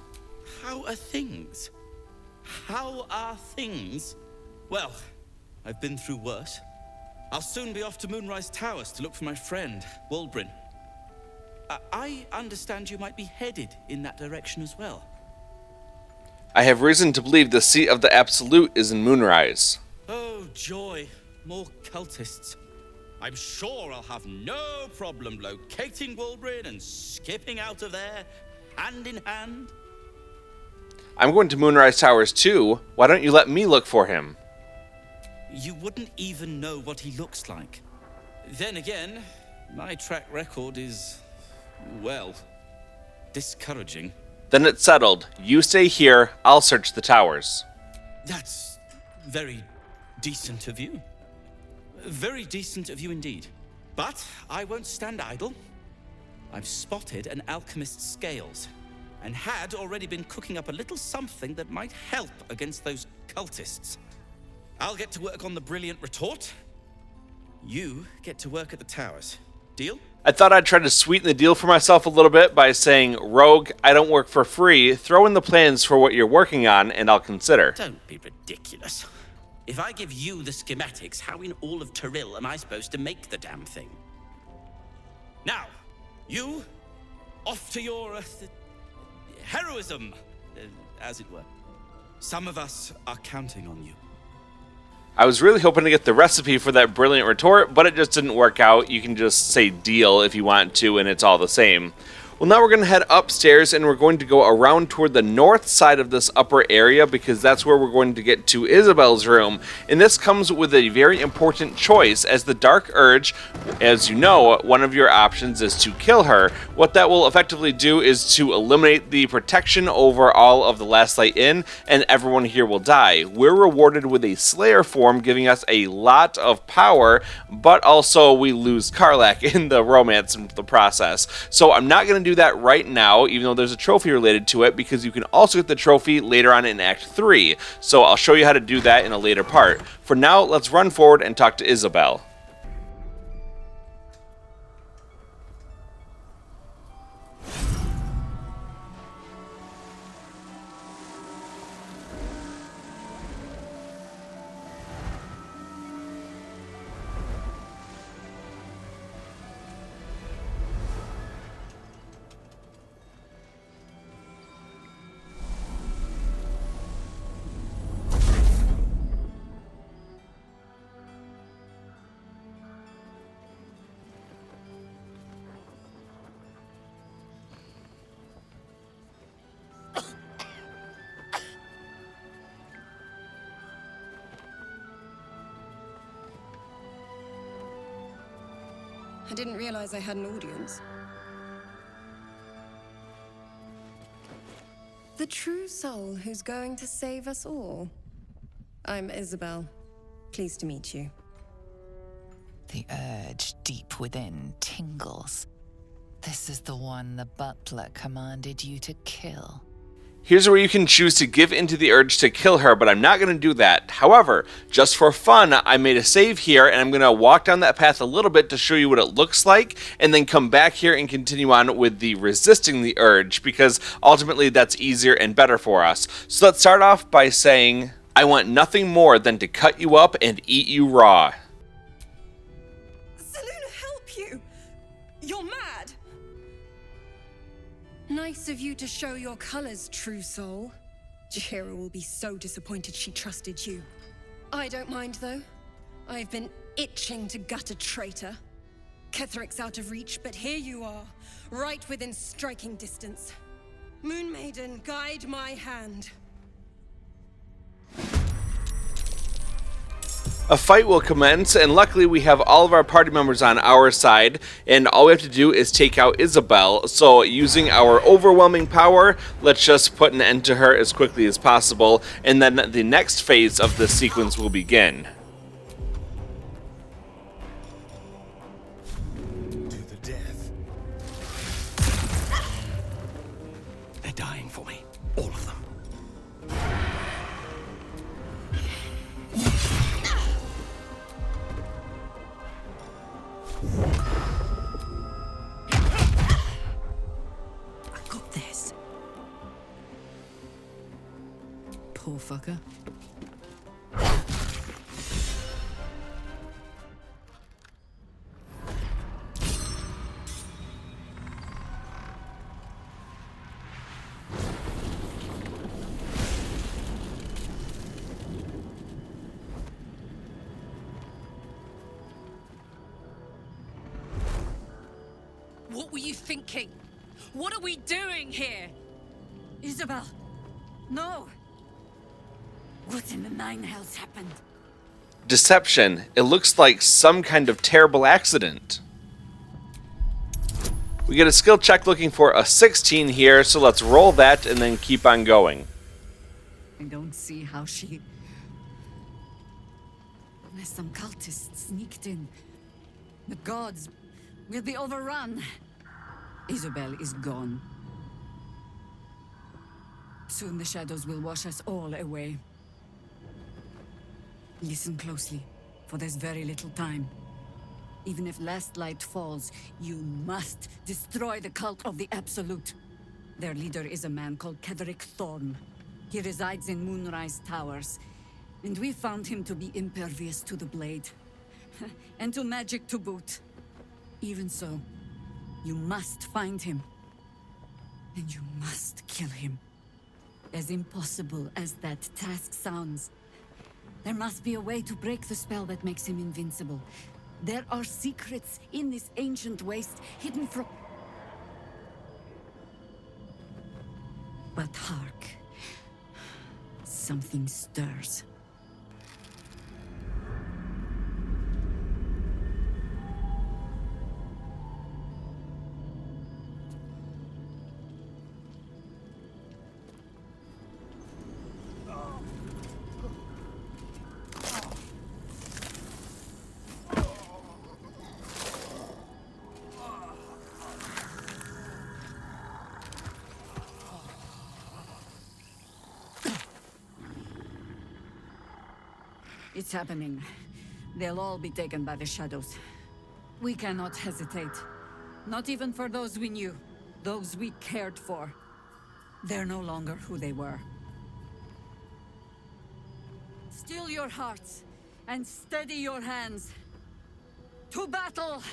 How are things? How are things? Well, I've been through worse. I'll soon be off to Moonrise Towers to look for my friend, Wulbrin. I understand you might be headed in that direction as well. I have reason to believe the seat of the Absolute is in Moonrise. Oh, joy. More cultists. I'm sure I'll have no problem locating Wulbrin and skipping out of there, hand in hand. I'm going to Moonrise Towers too. Why don't you let me look for him? You wouldn't even know what he looks like. Then again, my track record is, well, discouraging. Then it's settled. You stay here, I'll search the towers. That's very decent of you. Very decent of you indeed. But I won't stand idle. I've spotted an alchemist's scales, and had already been cooking up a little something that might help against those cultists. I'll get to work on the brilliant retort. You get to work at the towers. Deal? I thought I'd try to sweeten the deal for myself a little bit by saying, Rogue, I don't work for free. Throw in the plans for what you're working on, and I'll consider. Don't be ridiculous. If I give you the schematics, how in all of Tyrell am I supposed to make the damn thing? Now, you, off to your heroism, as it were. Some of us are counting on you. I was really hoping to get the recipe for that brilliant retort, but it just didn't work out. You can just say deal if you want to, and it's all the same. Well, now we're going to head upstairs, and we're going to go around toward the north side of this upper area, because that's where we're going to get to Isobel's room. And this comes with a very important choice, as the Dark Urge, as you know, one of your options is to kill her. What that will effectively do is to eliminate the protection over all of the Last Light Inn, and everyone here will die. We're rewarded with a Slayer form, giving us a lot of power, but also we lose Karlach in the romance in the process. So I'm not going to do that right now, even though there's a trophy related to it, because you can also get the trophy later on in Act 3. So I'll show you how to do that in a later part. For now, let's run forward and talk to Isobel. I didn't realize I had an audience. The true soul who's going to save us all. I'm Isobel. Pleased to meet you. The urge deep within tingles. This is the one the Butler commanded you to kill. Here's where you can choose to give into the urge to kill her, but I'm not going to do that. However, just for fun, I made a save here, and I'm going to walk down that path a little bit to show you what it looks like, and then come back here and continue on with the resisting the urge, because ultimately that's easier and better for us. So let's start off by saying, I want nothing more than to cut you up and eat you raw. Seluna, help you! You're mad! Nice of you to show your colors, true soul. Jaheira will be so disappointed she trusted you. I don't mind, though. I've been itching to gut a traitor. Ketheric's out of reach, but here you are, right within striking distance. Moon Maiden, guide my hand. A fight will commence, and luckily we have all of our party members on our side, and all we have to do is take out Isobel. So using our overwhelming power, let's just put an end to her as quickly as possible, and then the next phase of this sequence will begin. To the death. They're dying for me. All of them. I got this. Poor fucker. What were you thinking? What are we doing here? Isobel! No! What in the nine hells happened? Deception. It looks like some kind of terrible accident. We get a skill check looking for a 16 here, so let's roll that and then keep on going. I don't see how she... Unless some cultists sneaked in. The gods will be overrun. Isobel is gone. Soon the shadows will wash us all away. Listen closely, for there's very little time. Even if last light falls, you must destroy the cult of the Absolute. Their leader is a man called Ketheric Thorn. He resides in Moonrise Towers, and we found him to be impervious to the blade. And to magic to boot. Even so, you must find him. And you must kill him. As impossible as that task sounds, There must be a way to break the spell that makes him invincible. There are secrets in this ancient waste hidden from... But hark. Something stirs. It's happening. They'll all be taken by the shadows. We cannot hesitate. Not even for those we knew. Those we cared for. They're no longer who they were. Still your hearts, and steady your hands. To battle!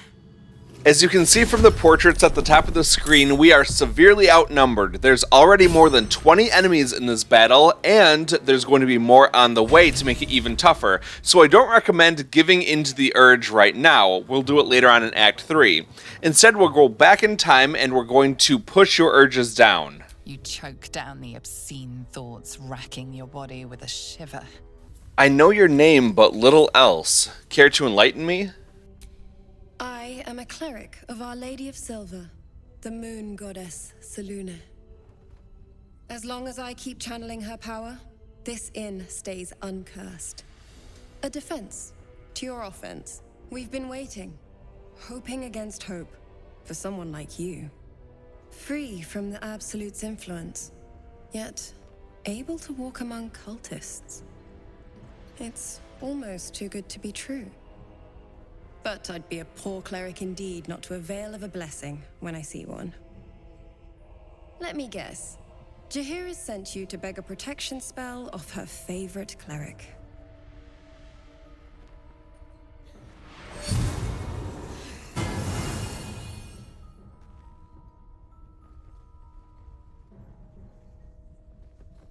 As you can see from the portraits at the top of the screen, we are severely outnumbered. There's already more than 20 enemies in this battle, and there's going to be more on the way to make it even tougher. So I don't recommend giving into the urge right now. We'll do it later on in Act 3. Instead, we'll go back in time and we're going to push your urges down. You choke down the obscene thoughts racking your body with a shiver. I know your name, but little else. Care to enlighten me? I am a cleric of Our Lady of Silver, the moon goddess Selûne. As long as I keep channeling her power, this inn stays uncursed. A defense to your offense. We've been waiting, hoping against hope, for someone like you. Free from the Absolute's influence, yet able to walk among cultists. It's almost too good to be true. But I'd be a poor cleric indeed not to avail of a blessing when I see one. Let me guess. Jaheira's sent you to beg a protection spell off her favorite cleric.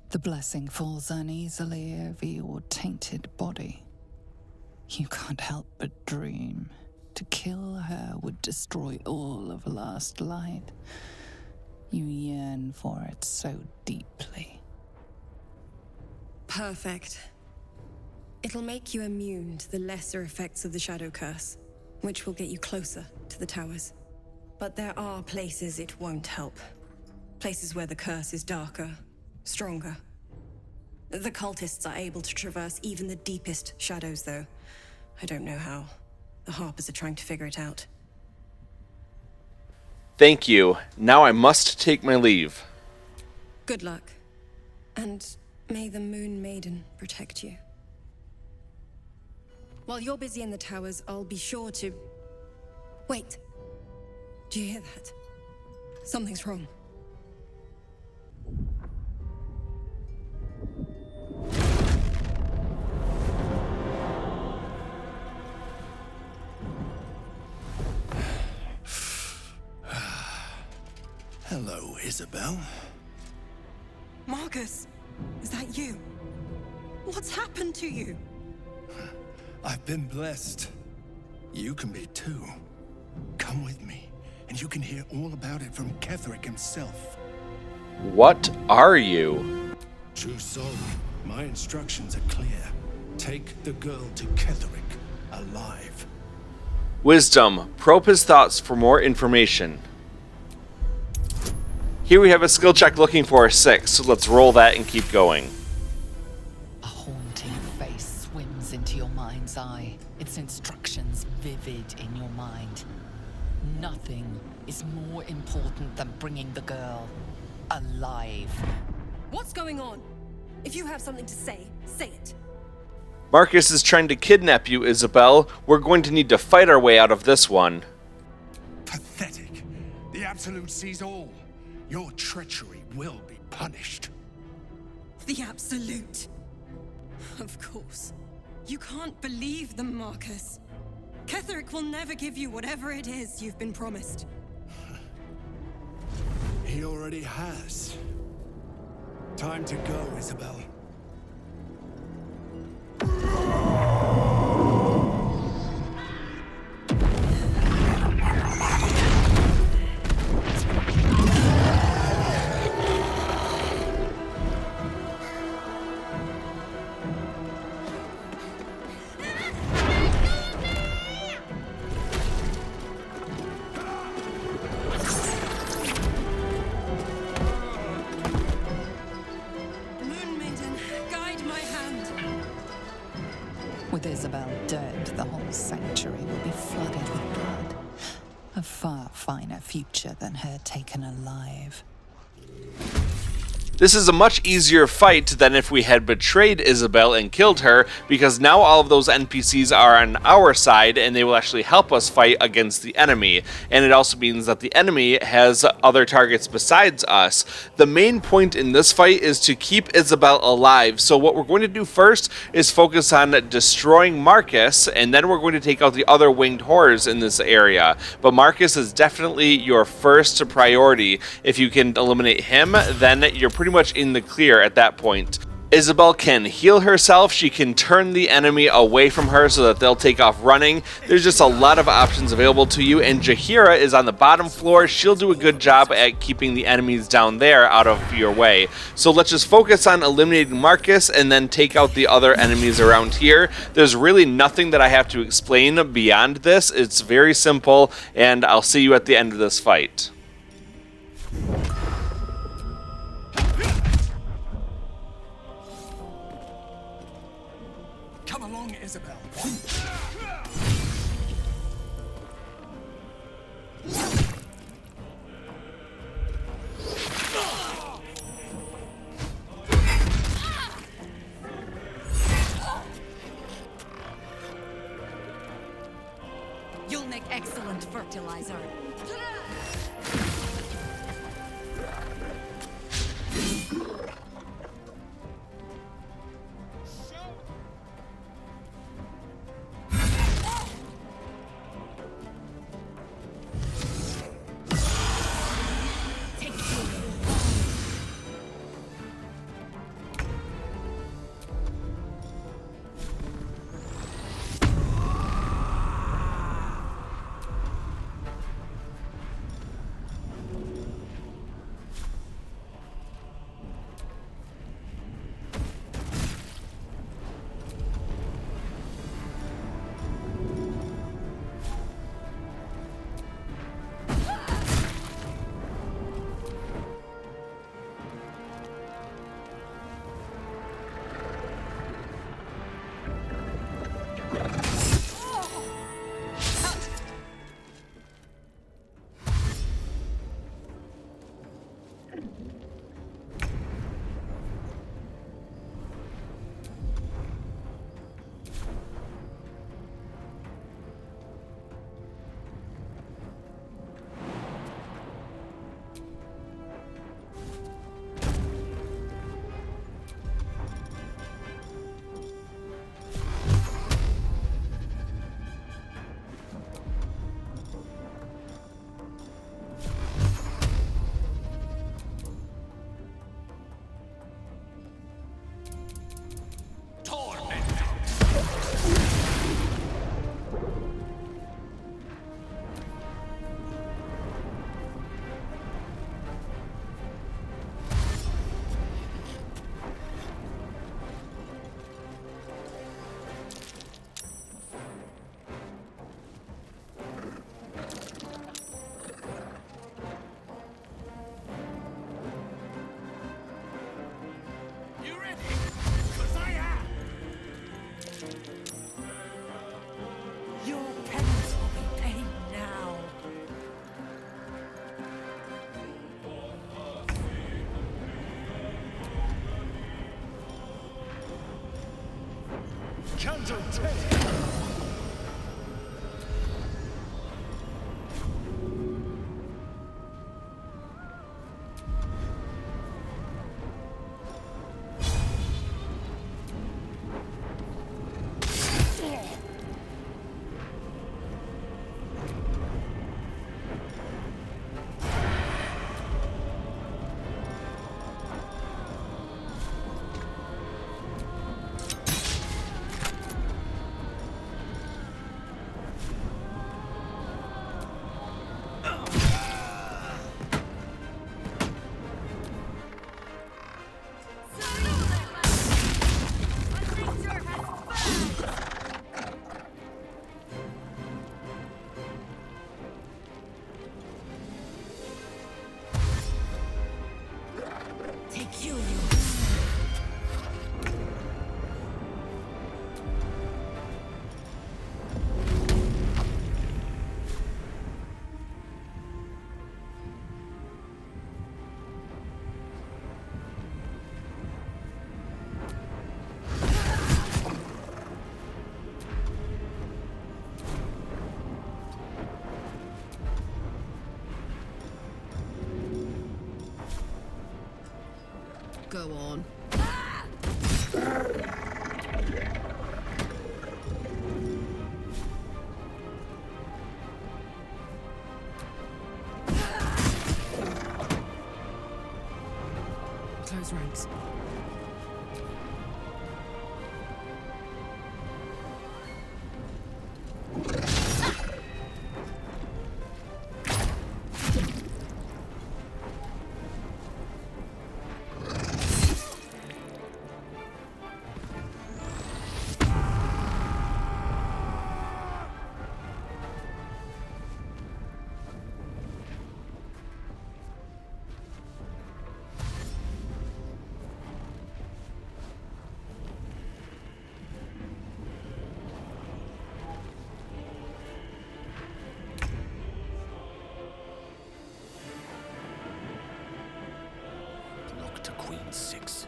The blessing falls uneasily over your tainted body. You can't help but dream. To kill her would destroy all of last light. You yearn for it so deeply. Perfect. It'll make you immune to the lesser effects of the Shadow Curse, which will get you closer to the towers. But there are places it won't help. Places where the curse is darker, stronger. The cultists are able to traverse even the deepest shadows, though. I don't know how. The Harpers are trying to figure it out. Thank you. Now I must take my leave. Good luck. And may the Moon Maiden protect you. While you're busy in the towers, I'll be sure to... Wait. Do you hear that? Something's wrong. Hello, Isobel. Marcus, is that you? What's happened to you? I've been blessed. You can be too. Come with me, and you can hear all about it from Ketheric himself. What are you? True soul, my instructions are clear. Take the girl to Ketheric, alive. Wisdom. Probe his thoughts for more information. Here we have a skill check looking for a 6, so let's roll that and keep going. A haunting face swims into your mind's eye, its instructions vivid in your mind. Nothing is more important than bringing the girl alive. What's going on? If you have something to say, say it. Marcus is trying to kidnap you, Isobel. We're going to need to fight our way out of this one. Pathetic. The Absolute sees all. Your treachery will be punished. The Absolute. Of course. You can't believe them, Marcus. Ketheric will never give you whatever it is you've been promised. He already has. Time to go, Isobel. With Isobel dead, the whole sanctuary will be flooded with blood. A far finer future than her taken alive. This is a much easier fight than if we had betrayed Isobel and killed her, because now all of those NPCs are on our side and they will actually help us fight against the enemy. And it also means that the enemy has other targets besides us. The main point in this fight is to keep Isobel alive, so what we're going to do first is focus on destroying Marcus, and then we're going to take out the other winged horrors in this area. But Marcus is definitely your first priority. If you can eliminate him, then you're pretty much in the clear at that point. Isobel can heal herself, she can turn the enemy away from her so that they'll take off running. There's just a lot of options available to you, and Jaheira is on the bottom floor. She'll do a good job at keeping the enemies down there out of your way. So let's just focus on eliminating Marcus and then take out the other enemies around here. There's really nothing that I have to explain beyond this. It's very simple, and I'll see you at the end of this fight. Come along, Isobel. You'll make excellent fertilizer. Take you. Go on. Close ranks. Look to Queen 6.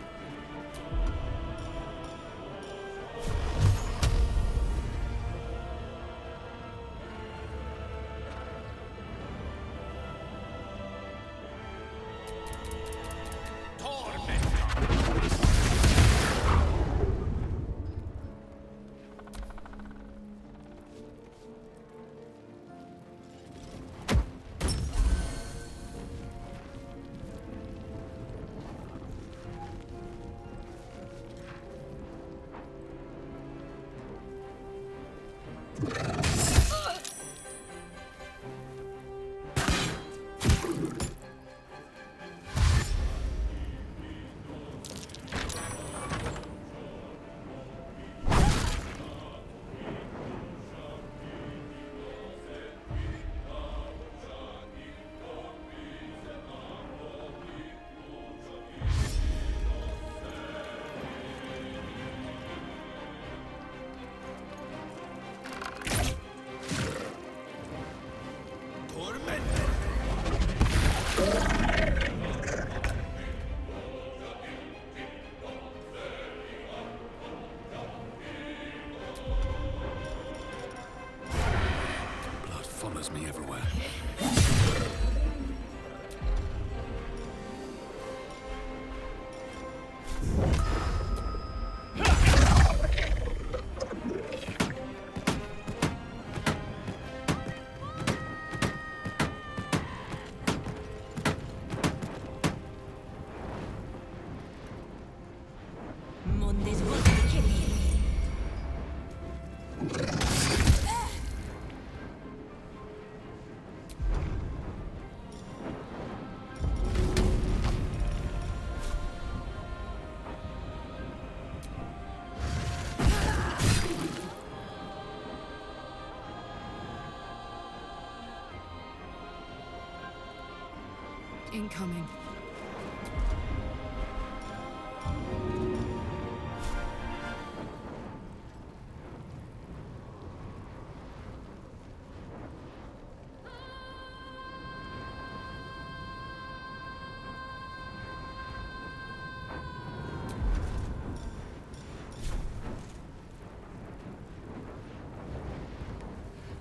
Blood follows me everywhere. Incoming.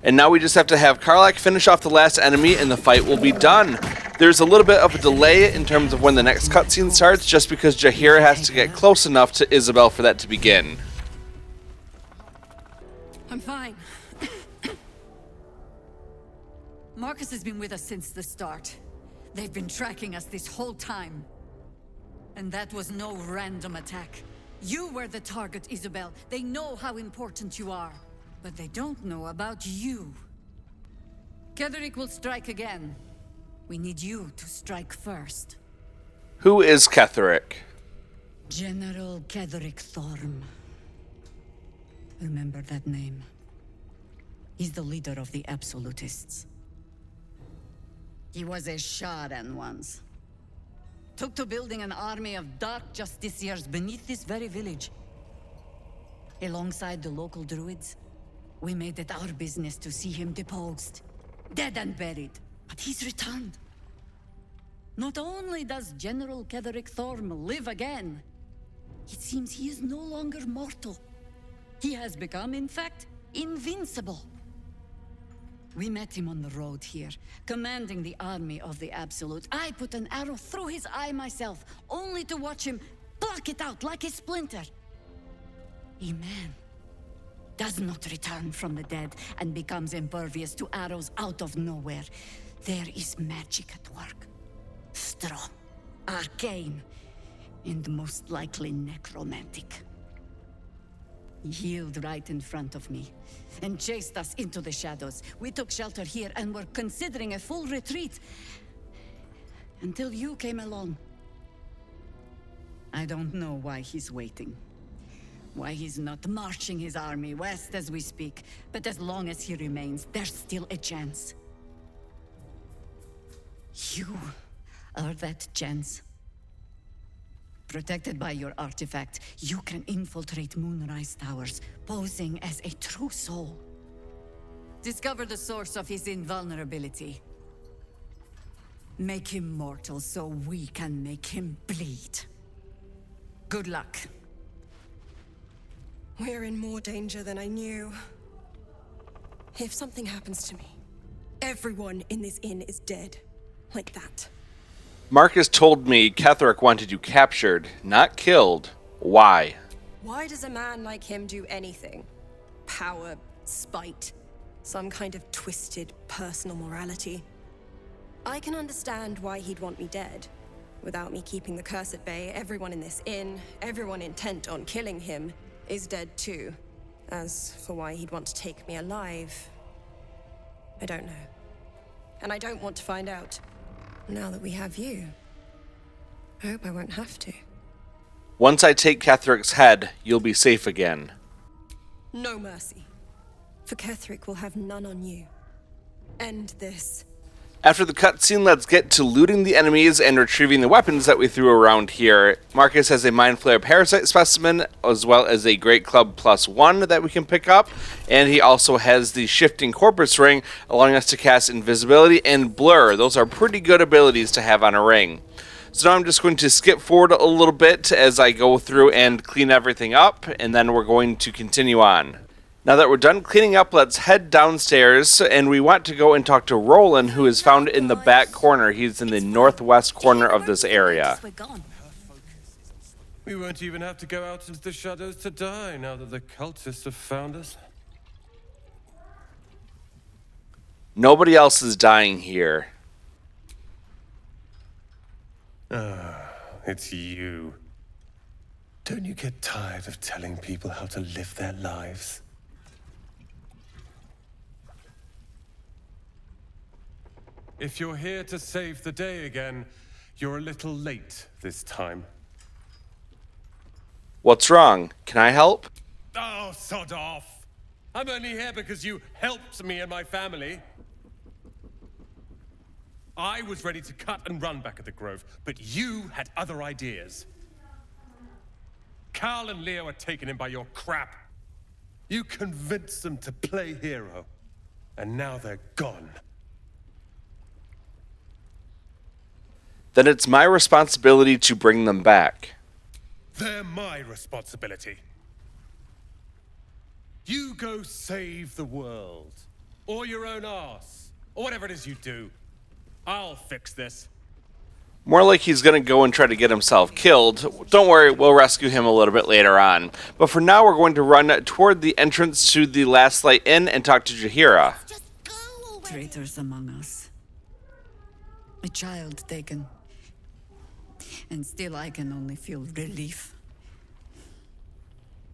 And now we just have to have Karlach finish off the last enemy and the fight will be done. There's a little bit of a delay in terms of when the next cutscene starts, just because Jaheira has to get close enough to Isobel for that to begin. I'm fine. Marcus has been with us since the start. They've been tracking us this whole time. And that was no random attack. You were the target, Isobel. They know how important you are. But they don't know about you. Ketheric will strike again. We need you to strike first. Who is Ketheric? General Ketheric Thorm. Remember that name. He's the leader of the Absolutists. He was a Sharan once. Took to building an army of dark justiciars beneath this very village. Alongside the local druids, we made it our business to see him deposed. Dead and buried. But he's returned. Not only does General Ketheric Thorm live again, it seems he is no longer mortal. He has become, in fact, invincible. We met him on the road here, commanding the army of the Absolute. I put an arrow through his eye myself, only to watch him pluck it out like a splinter. A man does not return from the dead and becomes impervious to arrows out of nowhere. There is magic at work. Strong, arcane, and most likely necromantic. He healed right in front of me and chased us into the shadows. We took shelter here and were considering a full retreat until you came along. I don't know why he's waiting. Why he's not marching his army west as we speak. But as long as he remains, there's still a chance. You are that chance. Protected by your artifact, you can infiltrate Moonrise Towers, posing as a true soul. Discover the source of his invulnerability. Make him mortal so we can make him bleed. Good luck. We're in more danger than I knew. If something happens to me, everyone in this inn is dead. Like that. Marcus told me Ketherick wanted you captured, not killed. Why? Why does a man like him do anything? Power, spite, some kind of twisted personal morality. I can understand why he'd want me dead. Without me keeping the curse at bay, everyone in this inn, everyone intent on killing him, is dead too. As for why he'd want to take me alive, I don't know. And I don't want to find out. Now that we have you, I hope I won't have to. Once I take Ketherick's head, you'll be safe again. No mercy. For Ketherick will have none on you. End this. After the cutscene, let's get to looting the enemies and retrieving the weapons that we threw around here. Marcus has a Mind Flayer Parasite specimen, as well as a Great Club +1 that we can pick up, and he also has the Shifting Corpus Ring, allowing us to cast Invisibility and Blur. Those are pretty good abilities to have on a ring. So now I'm just going to skip forward a little bit as I go through and clean everything up, and then we're going to continue on. Now that we're done cleaning up, let's head downstairs, and we want to go and talk to Rolan, who is found in the back corner. He's in the northwest corner of this area. We won't even have to go out into the shadows to die now that the cultists have found us. Nobody else is dying here. It's you. Don't you get tired of telling people how to live their lives? If you're here to save the day again, you're a little late this time. What's wrong? Can I help? Oh, sod off! I'm only here because you helped me and my family. I was ready to cut and run back at the Grove, but you had other ideas. Carl and Leo are taken in by your crap. You convinced them to play hero, and now they're gone. Then it's my responsibility to bring them back. They're my responsibility. You go save the world, or your own arse, or whatever it is you do. I'll fix this. More like he's gonna go and try to get himself killed. Don't worry, we'll rescue him a little bit later on. But for now, we're going to run toward the entrance to the Last Light Inn and talk to Jaheira. Traitors among us. A child taken. And still I can only feel relief.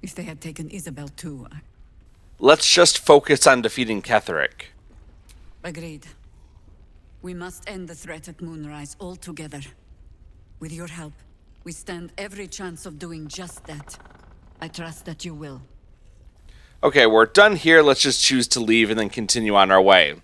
If they had taken Isobel too, Let's just focus on defeating Ketherick. Agreed. We must end the threat at Moonrise altogether. With your help, we stand every chance of doing just that. I trust that you will. Okay, we're done here. Let's just choose to leave and then continue on our way.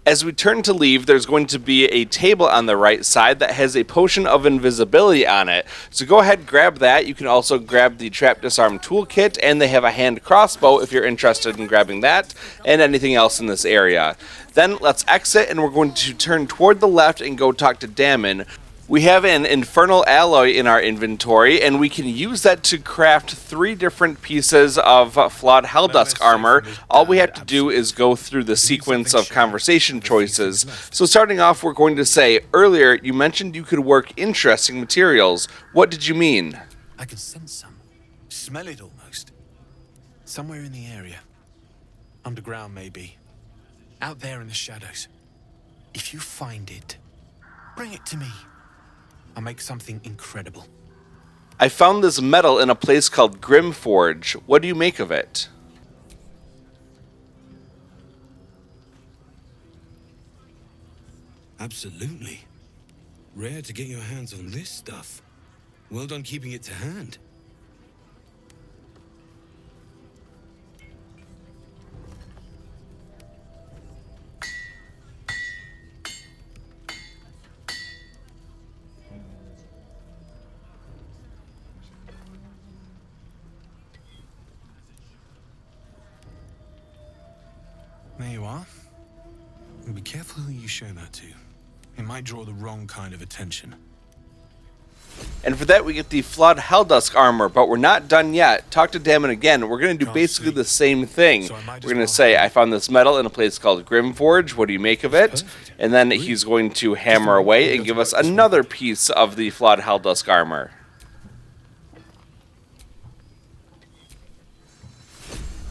As we turn to leave, there's going to be a table on the right side that has a potion of invisibility on it. So go ahead, grab that. You can also grab the Trap Disarm Toolkit, and they have a hand crossbow if you're interested in grabbing that, and anything else in this area. Then let's exit, and we're going to turn toward the left and go talk to Dammon. We have an Infernal Alloy in our inventory, and we can use that to craft 3 different pieces of Flawed Helldusk armor. All we have to do is go through the sequence of conversation choices. So starting off, we're going to say, earlier you mentioned you could work interesting materials. What did you mean? I can sense some. Smell it almost. Somewhere in the area. Underground, maybe. Out there in the shadows. If you find it, bring it to me. I'll make something incredible. I found this metal in a place called Grimforge. What do you make of it? Absolutely. Rare to get your hands on this stuff. Well done keeping it to hand. There you are. And be careful who you show that to. It might draw the wrong kind of attention. And for that we get the Flawed Helldusk armor, but we're not done yet. Talk to Dammon again. We're going to do basically the same thing. We're going to say, I found this metal in a place called Grimforge. What do you make of it? And then he's going to hammer away and give us another piece of the Flawed Helldusk armor.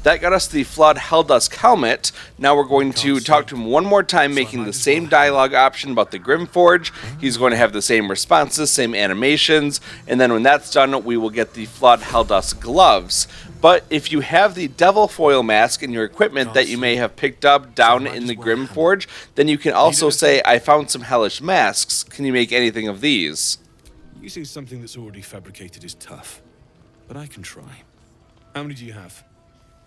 That got us the Flawed Helldusk helmet. Now we're going to talk to him one more time, making the same dialogue option about the Grimforge. He's going to have the same responses, same animations, and then when that's done, we will get the Flawed Helldusk gloves. But if you have the Devil Foil mask in your equipment that you may have picked up down in the Grimforge, then you can also say, I found some hellish masks. Can you make anything of these? Using something that's already fabricated is tough, but I can try. How many do you have?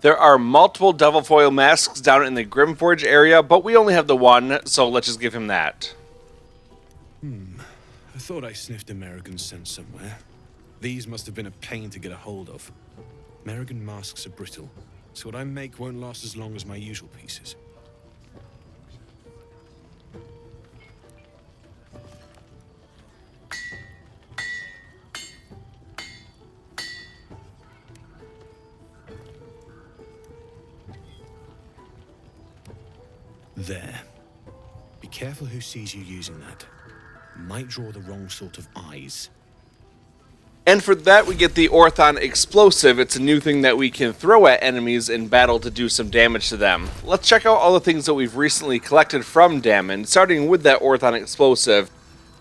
There are multiple Devil Foil masks down in the Grimforge area, but we only have the one, so let's just give him that. I thought I sniffed a Merrigan scent somewhere. These must have been a pain to get a hold of. Merrigan masks are brittle, so what I make won't last as long as my usual pieces. There. Be careful who sees you using that. Might draw the wrong sort of eyes. And for that we get the Orthon Explosive. It's a new thing that we can throw at enemies in battle to do some damage to them. Let's check out all the things that we've recently collected from Dammon, starting with that Orthon Explosive.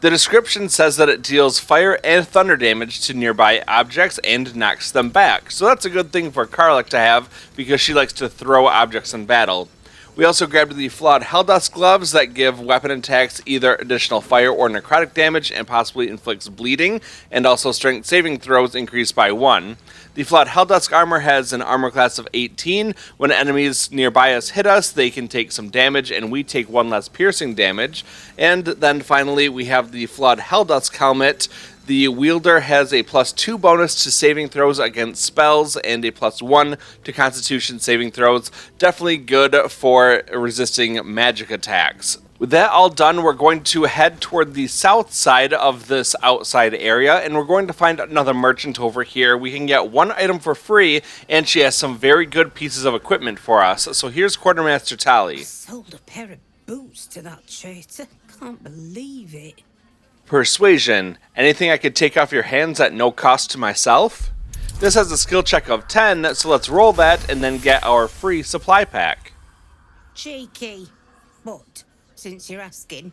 The description says that it deals fire and thunder damage to nearby objects and knocks them back. So that's a good thing for Karlach to have, because she likes to throw objects in battle. We also grabbed the Flawed Helldusk gloves that give weapon attacks either additional fire or necrotic damage and possibly inflicts bleeding, and also strength saving throws increased by 1. The Flawed Helldusk armor has an armor class of 18. When enemies nearby us hit us, they can take some damage, and we take 1 less piercing damage. And then finally, we have the Flawed Helldusk helmet. The wielder has a +2 bonus to saving throws against spells and a +1 to constitution saving throws. Definitely good for resisting magic attacks. With that all done, we're going to head toward the south side of this outside area, and we're going to find another merchant over here. We can get 1 item for free, and she has some very good pieces of equipment for us. So here's Quartermaster Tali. Sold a pair of boots to that traitor. Can't believe it. Persuasion. Anything I could take off your hands at no cost to myself? This has a skill check of 10, so let's roll that and then get our free supply pack. Cheeky. But, since you're asking.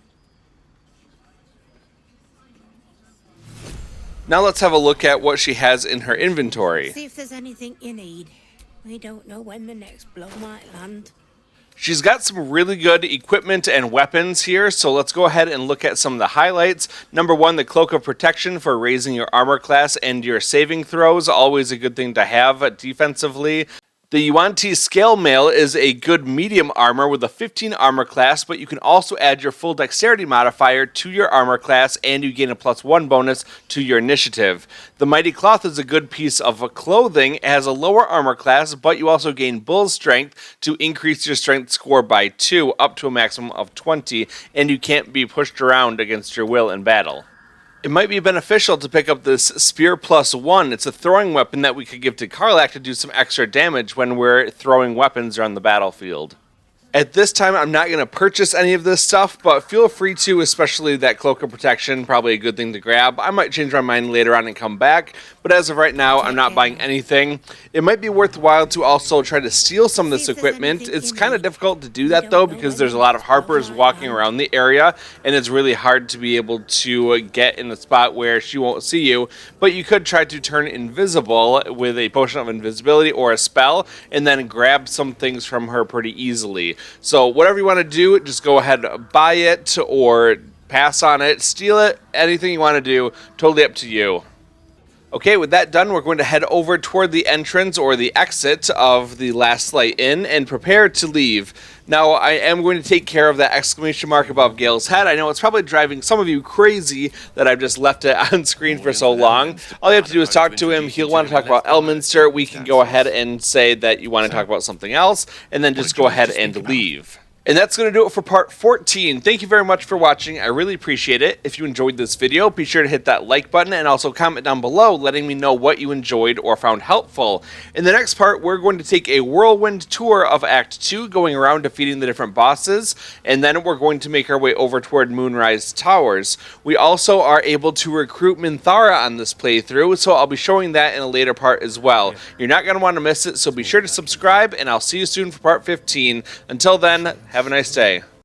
Now let's have a look at what she has in her inventory. See if there's anything you need. We don't know when the next blow might land. She's got some really good equipment and weapons here, so let's go ahead and look at some of the highlights. Number 1, the Cloak of Protection for raising your armor class and your saving throws. Always a good thing to have defensively. The Yuan-Ti Scale Mail is a good medium armor with a 15 armor class, but you can also add your full dexterity modifier to your armor class, and you gain a +1 bonus to your initiative. The Mighty Cloth is a good piece of clothing. It has a lower armor class, but you also gain Bull's Strength to increase your strength score by 2, up to a maximum of 20, and you can't be pushed around against your will in battle. It might be beneficial to pick up this Spear +1. It's a throwing weapon that we could give to Karlach to do some extra damage when we're throwing weapons around the battlefield. At this time, I'm not going to purchase any of this stuff, but feel free to, especially that Cloak of Protection, probably a good thing to grab. I might change my mind later on and come back, but as of right now, I'm not buying anything. It might be worthwhile to also try to steal some of this equipment. It's kind of difficult to do that, though, because there's a lot of Harpers walking around the area, and it's really hard to be able to get in a spot where she won't see you. But you could try to turn invisible with a potion of invisibility or a spell, and then grab some things from her pretty easily. So whatever you want to do, just go ahead and buy it or pass on it, steal it, anything you want to do, totally up to you. Okay, with that done, we're going to head over toward the entrance or the exit of the Last Light Inn and prepare to leave. Now, I am going to take care of that exclamation mark above Gale's head. I know it's probably driving some of you crazy that I've just left it on screen for so long. All you have to do is talk to him. He'll want to talk about Elminster. We can go ahead and say that you want to talk about something else, and then just go ahead and leave. And that's going to do it for part 14. Thank you very much for watching. I really appreciate it. If you enjoyed this video, be sure to hit that like button and also comment down below letting me know what you enjoyed or found helpful. In the next part, we're going to take a whirlwind tour of Act 2, going around defeating the different bosses, and then we're going to make our way over toward Moonrise Towers. We also are able to recruit Minthara on this playthrough, so I'll be showing that in a later part as well. You're not going to want to miss it, so be sure to subscribe, and I'll see you soon for part 15. Until then, have a nice day.